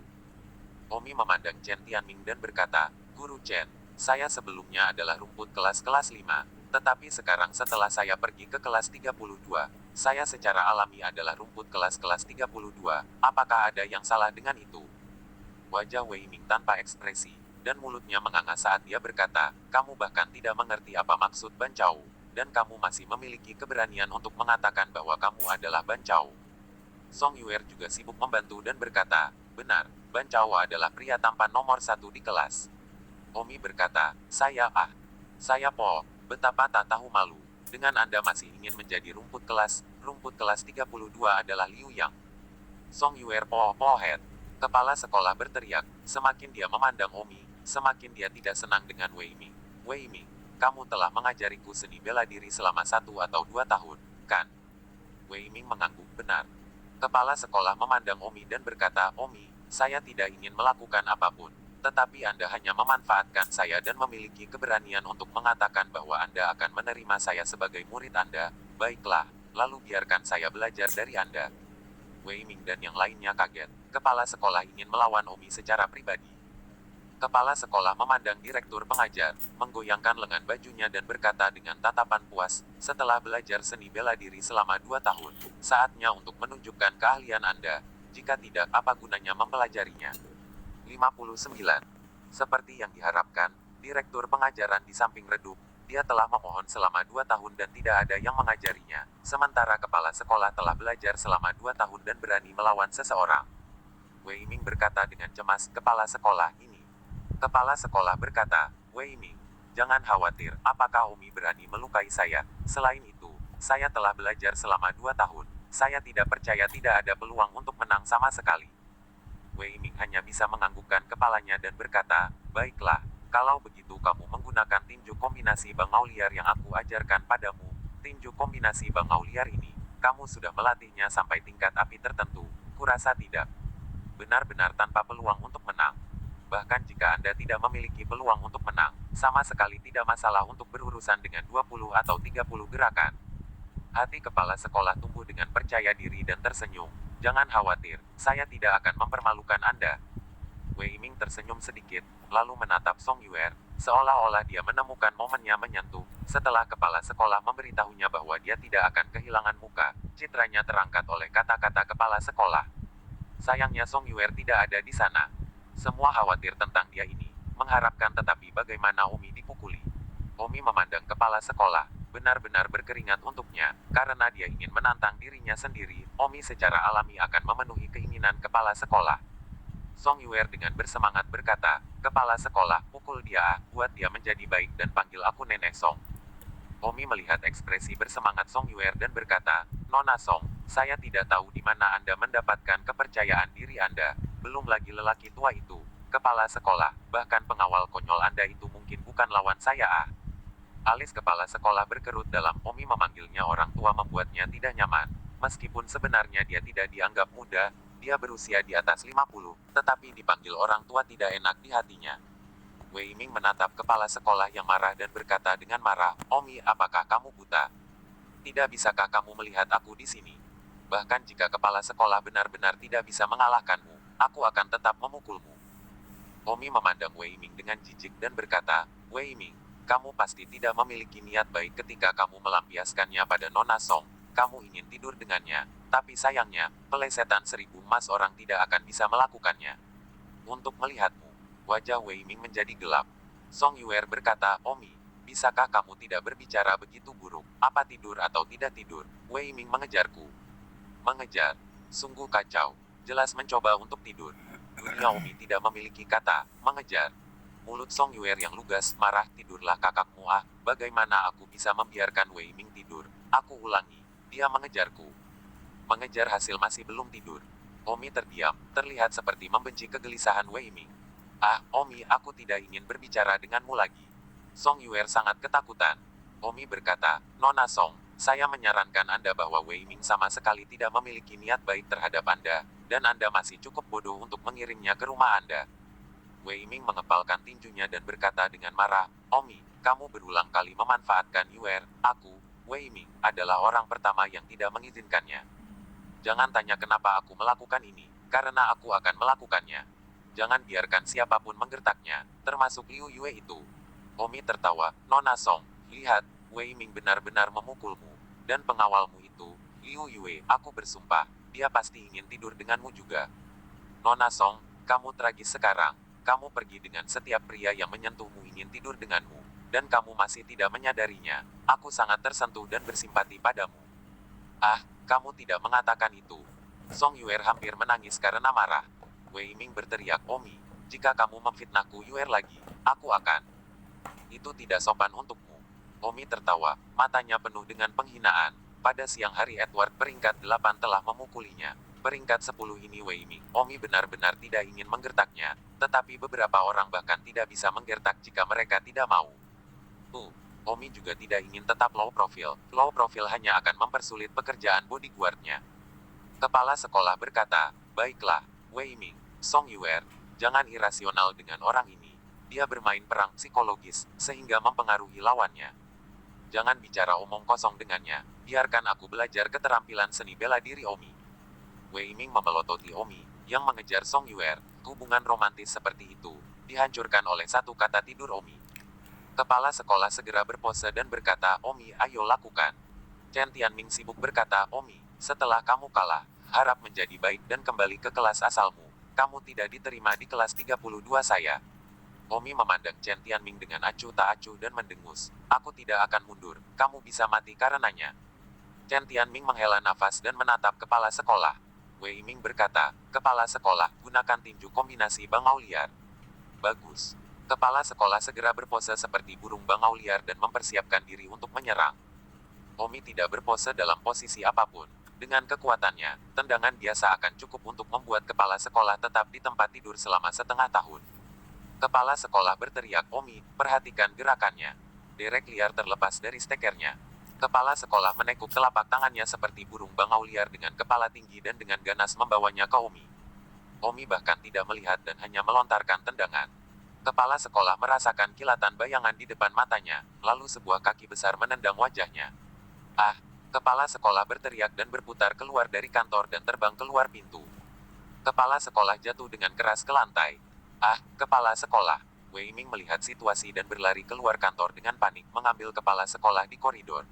Omi memandang Chen Tianming dan berkata, Guru Chen, saya sebelumnya adalah rumput kelas 5, tetapi sekarang setelah saya pergi ke kelas 32, saya secara alami adalah rumput kelas 32. Apakah ada yang salah dengan itu? Wajah Wei Ming tanpa ekspresi, dan mulutnya menganga saat dia berkata, kamu bahkan tidak mengerti apa maksud Ban Chao, dan kamu masih memiliki keberanian untuk mengatakan bahwa kamu adalah Ban Chao. Song Yuer juga sibuk membantu dan berkata, benar, Ban Chao adalah pria tampan nomor 1 di kelas. Omi berkata, saya betapa tak tahu malu, dengan Anda masih ingin menjadi rumput kelas 32 adalah Liu Yang. Song Yuer head. Kepala sekolah berteriak, semakin dia memandang Omi, semakin dia tidak senang dengan Wei Ming. Wei Ming, kamu telah mengajariku seni bela diri selama 1 atau 2 tahun, kan? Wei Ming mengangguk, benar. Kepala sekolah memandang Omi dan berkata, Omi, saya tidak ingin melakukan apapun. Tetapi Anda hanya memanfaatkan saya dan memiliki keberanian untuk mengatakan bahwa Anda akan menerima saya sebagai murid Anda. Baiklah, lalu biarkan saya belajar dari Anda. Wei Ming dan yang lainnya kaget. Kepala sekolah ingin melawan Omi secara pribadi. Kepala sekolah memandang direktur pengajar, menggoyangkan lengan bajunya dan berkata dengan tatapan puas, setelah belajar seni bela diri selama 2 tahun, saatnya untuk menunjukkan keahlian Anda. Jika tidak, apa gunanya mempelajarinya? 59. Seperti yang diharapkan, direktur pengajaran di samping redup. Dia telah memohon selama 2 tahun dan tidak ada yang mengajarinya. Sementara kepala sekolah telah belajar selama 2 tahun dan berani melawan seseorang. Wei Ming berkata dengan cemas, kepala sekolah ini. Kepala sekolah berkata, Wei Ming, jangan khawatir, apakah Omi berani melukai saya? Selain itu, saya telah belajar selama 2 tahun. Saya tidak percaya tidak ada peluang untuk menang sama sekali. Wei Ming hanya bisa menganggukkan kepalanya dan berkata, baiklah, kalau begitu kamu menggunakan tinju kombinasi bangau liar yang aku ajarkan padamu. Tinju kombinasi bangau liar ini, kamu sudah melatihnya sampai tingkat api tertentu. Kurasa tidak. Benar-benar tanpa peluang untuk menang. Bahkan jika Anda tidak memiliki peluang untuk menang, sama sekali tidak masalah untuk berurusan dengan 20 atau 30 gerakan. Hati kepala sekolah tumbuh dengan percaya diri dan tersenyum. Jangan khawatir, saya tidak akan mempermalukan Anda. Wei Ming tersenyum sedikit, lalu menatap Song Yuer, seolah-olah dia menemukan momennya menyentuh. Setelah kepala sekolah memberitahunya bahwa dia tidak akan kehilangan muka, citranya terangkat oleh kata-kata kepala sekolah. Sayangnya Song Yuer tidak ada di sana. Semua khawatir tentang dia ini, mengharapkan tetapi bagaimana Omi dipukuli. Omi memandang kepala sekolah, benar-benar berkeringat untuknya, karena dia ingin menantang dirinya sendiri. Omi secara alami akan memenuhi keinginan kepala sekolah. Song Yuer dengan bersemangat berkata, kepala sekolah, pukul dia, buat dia menjadi baik dan panggil aku Nenek Song. Omi melihat ekspresi bersemangat Song Yuer dan berkata, Nona Song, saya tidak tahu di mana Anda mendapatkan kepercayaan diri Anda. Belum lagi lelaki tua itu, kepala sekolah, bahkan pengawal konyol Anda itu mungkin bukan lawan saya. Alis kepala sekolah berkerut dalam. Omi memanggilnya orang tua membuatnya tidak nyaman. Meskipun sebenarnya dia tidak dianggap muda, dia berusia di atas 50, tetapi dipanggil orang tua tidak enak di hatinya. Wei Ming menatap kepala sekolah yang marah dan berkata dengan marah, Omi, apakah kamu buta? Tidak bisakah kamu melihat aku di sini? Bahkan jika kepala sekolah benar-benar tidak bisa mengalahkanmu, aku akan tetap memukulmu. Omi memandang Wei Ming dengan jijik dan berkata, Wei Ming, kamu pasti tidak memiliki niat baik ketika kamu melampiaskannya pada Nona Song. Kamu ingin tidur dengannya, tapi sayangnya, pelesetan 1000 emas orang tidak akan bisa melakukannya. Untuk melihatmu, wajah Wei Ming menjadi gelap. Song Yuer berkata, Omi, bisakah kamu tidak berbicara begitu buruk? Apa tidur atau tidak tidur? Wei Ming mengejarku. Mengejar. Sungguh kacau. Jelas mencoba untuk tidur. Dunia Omi tidak memiliki kata, mengejar. Mulut Song Yuer yang lugas, marah, tidurlah kakakmu. Bagaimana aku bisa membiarkan Wei Ming tidur? Aku ulangi, dia mengejarku. Mengejar hasil masih belum tidur. Omi terdiam, terlihat seperti membenci kegelisahan Wei Ming. Omi, aku tidak ingin berbicara denganmu lagi. Song Yuer sangat ketakutan. Omi berkata, Nona Song, saya menyarankan Anda bahwa Wei Ming sama sekali tidak memiliki niat baik terhadap Anda, dan Anda masih cukup bodoh untuk mengirimnya ke rumah Anda. Wei Ming mengepalkan tinjunya dan berkata dengan marah, Omi, kamu berulang kali memanfaatkan Yuer. Aku, Wei Ming, adalah orang pertama yang tidak mengizinkannya. Jangan tanya kenapa aku melakukan ini, karena aku akan melakukannya. Jangan biarkan siapapun menggertaknya, termasuk Liu Yue itu. Omi tertawa, Nona Song, lihat, Wei Ming benar-benar memukulmu. Dan pengawalmu itu, Liu Yue, aku bersumpah, dia pasti ingin tidur denganmu juga. Nona Song, kamu tragis sekarang. Kamu pergi dengan setiap pria yang menyentuhmu ingin tidur denganmu, dan kamu masih tidak menyadarinya. Aku sangat tersentuh dan bersimpati padamu. Kamu tidak mengatakan itu. Song Yuer hampir menangis karena marah. Wei Ming berteriak, Omi, jika kamu memfitnahku Yuer lagi, aku akan. Itu tidak sopan untukmu. Omi tertawa, matanya penuh dengan penghinaan. Pada siang hari Edward peringkat 8 telah memukulinya. Peringkat 10 ini Wei Ming. Omi benar-benar tidak ingin menggertaknya, tetapi beberapa orang bahkan tidak bisa menggertak jika mereka tidak mau. Omi juga tidak ingin tetap low profile. Low profile hanya akan mempersulit pekerjaan bodyguardnya. Kepala sekolah berkata, baiklah, Wei Ming, Song Yuer, Jangan irasional dengan orang ini. Dia bermain perang psikologis, sehingga mempengaruhi lawannya. Jangan bicara omong kosong dengannya. Biarkan aku belajar keterampilan seni bela diri Omi. Wei Ming memelototi Omi, yang mengejar Song Yuer. Hubungan romantis seperti itu dihancurkan oleh satu kata tidur Omi. Kepala sekolah segera berpose dan berkata, Omi, ayo lakukan. Chen Tianming sibuk berkata, Omi, setelah kamu kalah, harap menjadi baik dan kembali ke kelas asalmu. Kamu tidak diterima di kelas 32 saya. Omi memandang Chen Tianming dengan acuh tak acuh dan mendengus. Aku tidak akan mundur, kamu bisa mati karenanya. Chen Tianming menghela nafas dan menatap kepala sekolah. Wei Ming berkata, kepala sekolah, gunakan tinju kombinasi bangau liar. Bagus. Kepala sekolah segera berpose seperti burung bangau liar dan mempersiapkan diri untuk menyerang. Omi tidak berpose dalam posisi apapun. Dengan kekuatannya, tendangan biasa akan cukup untuk membuat kepala sekolah tetap di tempat tidur selama setengah tahun. Kepala sekolah berteriak, Omi, perhatikan gerakannya. Derek liar terlepas dari stekernya. Kepala sekolah menekuk telapak tangannya seperti burung bangau liar dengan kepala tinggi dan dengan ganas membawanya ke Omi. Omi bahkan tidak melihat dan hanya melontarkan tendangan. Kepala sekolah merasakan kilatan bayangan di depan matanya, lalu sebuah kaki besar menendang wajahnya. Ah! Kepala sekolah berteriak dan berputar keluar dari kantor dan terbang keluar pintu. Kepala sekolah jatuh dengan keras ke lantai. Ah! Kepala sekolah! Wei Ming melihat situasi dan berlari keluar kantor dengan panik mengambil kepala sekolah di koridor.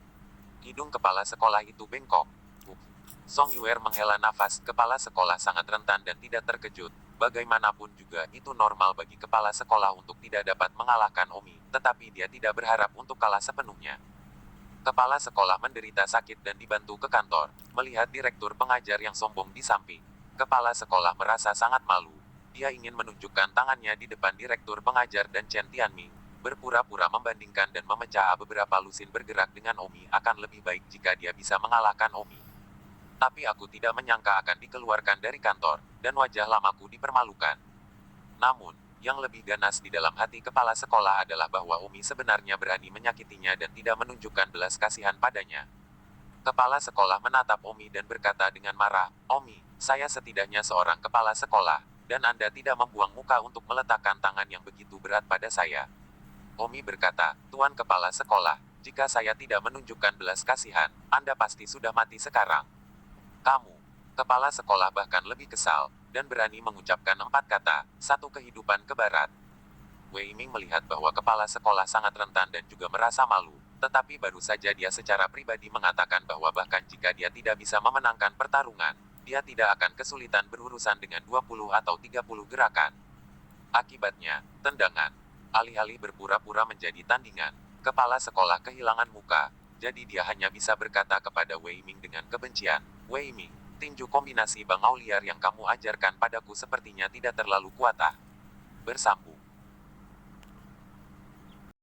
Hidung kepala sekolah itu bengkok. Song Yuer menghela nafas, kepala sekolah sangat rentan dan tidak terkejut. Bagaimanapun juga, itu normal bagi kepala sekolah untuk tidak dapat mengalahkan Omi, tetapi dia tidak berharap untuk kalah sepenuhnya. Kepala sekolah menderita sakit dan dibantu ke kantor, melihat direktur pengajar yang sombong di samping. Kepala sekolah merasa sangat malu. Dia ingin menunjukkan tangannya di depan direktur pengajar dan Chen Tianming, berpura-pura membandingkan dan memecah beberapa lusin bergerak dengan Omi akan lebih baik jika dia bisa mengalahkan Omi. Tapi aku tidak menyangka akan dikeluarkan dari kantor, dan wajah lamaku dipermalukan. Namun, yang lebih ganas di dalam hati kepala sekolah adalah bahwa Omi sebenarnya berani menyakitinya dan tidak menunjukkan belas kasihan padanya. Kepala sekolah menatap Omi dan berkata dengan marah, Omi, saya setidaknya seorang kepala sekolah, dan Anda tidak membuang muka untuk meletakkan tangan yang begitu berat pada saya. Omi berkata, Tuan Kepala Sekolah, jika saya tidak menunjukkan belas kasihan, Anda pasti sudah mati sekarang. Kamu, Kepala Sekolah bahkan lebih kesal, dan berani mengucapkan 4 kata, satu kehidupan ke barat. Wei Ming melihat bahwa kepala sekolah sangat rentan dan juga merasa malu, tetapi baru saja dia secara pribadi mengatakan bahwa bahkan jika dia tidak bisa memenangkan pertarungan, dia tidak akan kesulitan berurusan dengan 20 atau 30 gerakan. Akibatnya, tendangan. Alih-alih berpura-pura menjadi tandingan, kepala sekolah kehilangan muka, jadi dia hanya bisa berkata kepada Wei Ming dengan kebencian, Wei Ming, tinju kombinasi bangau liar yang kamu ajarkan padaku sepertinya tidak terlalu kuat ah. Bersambung.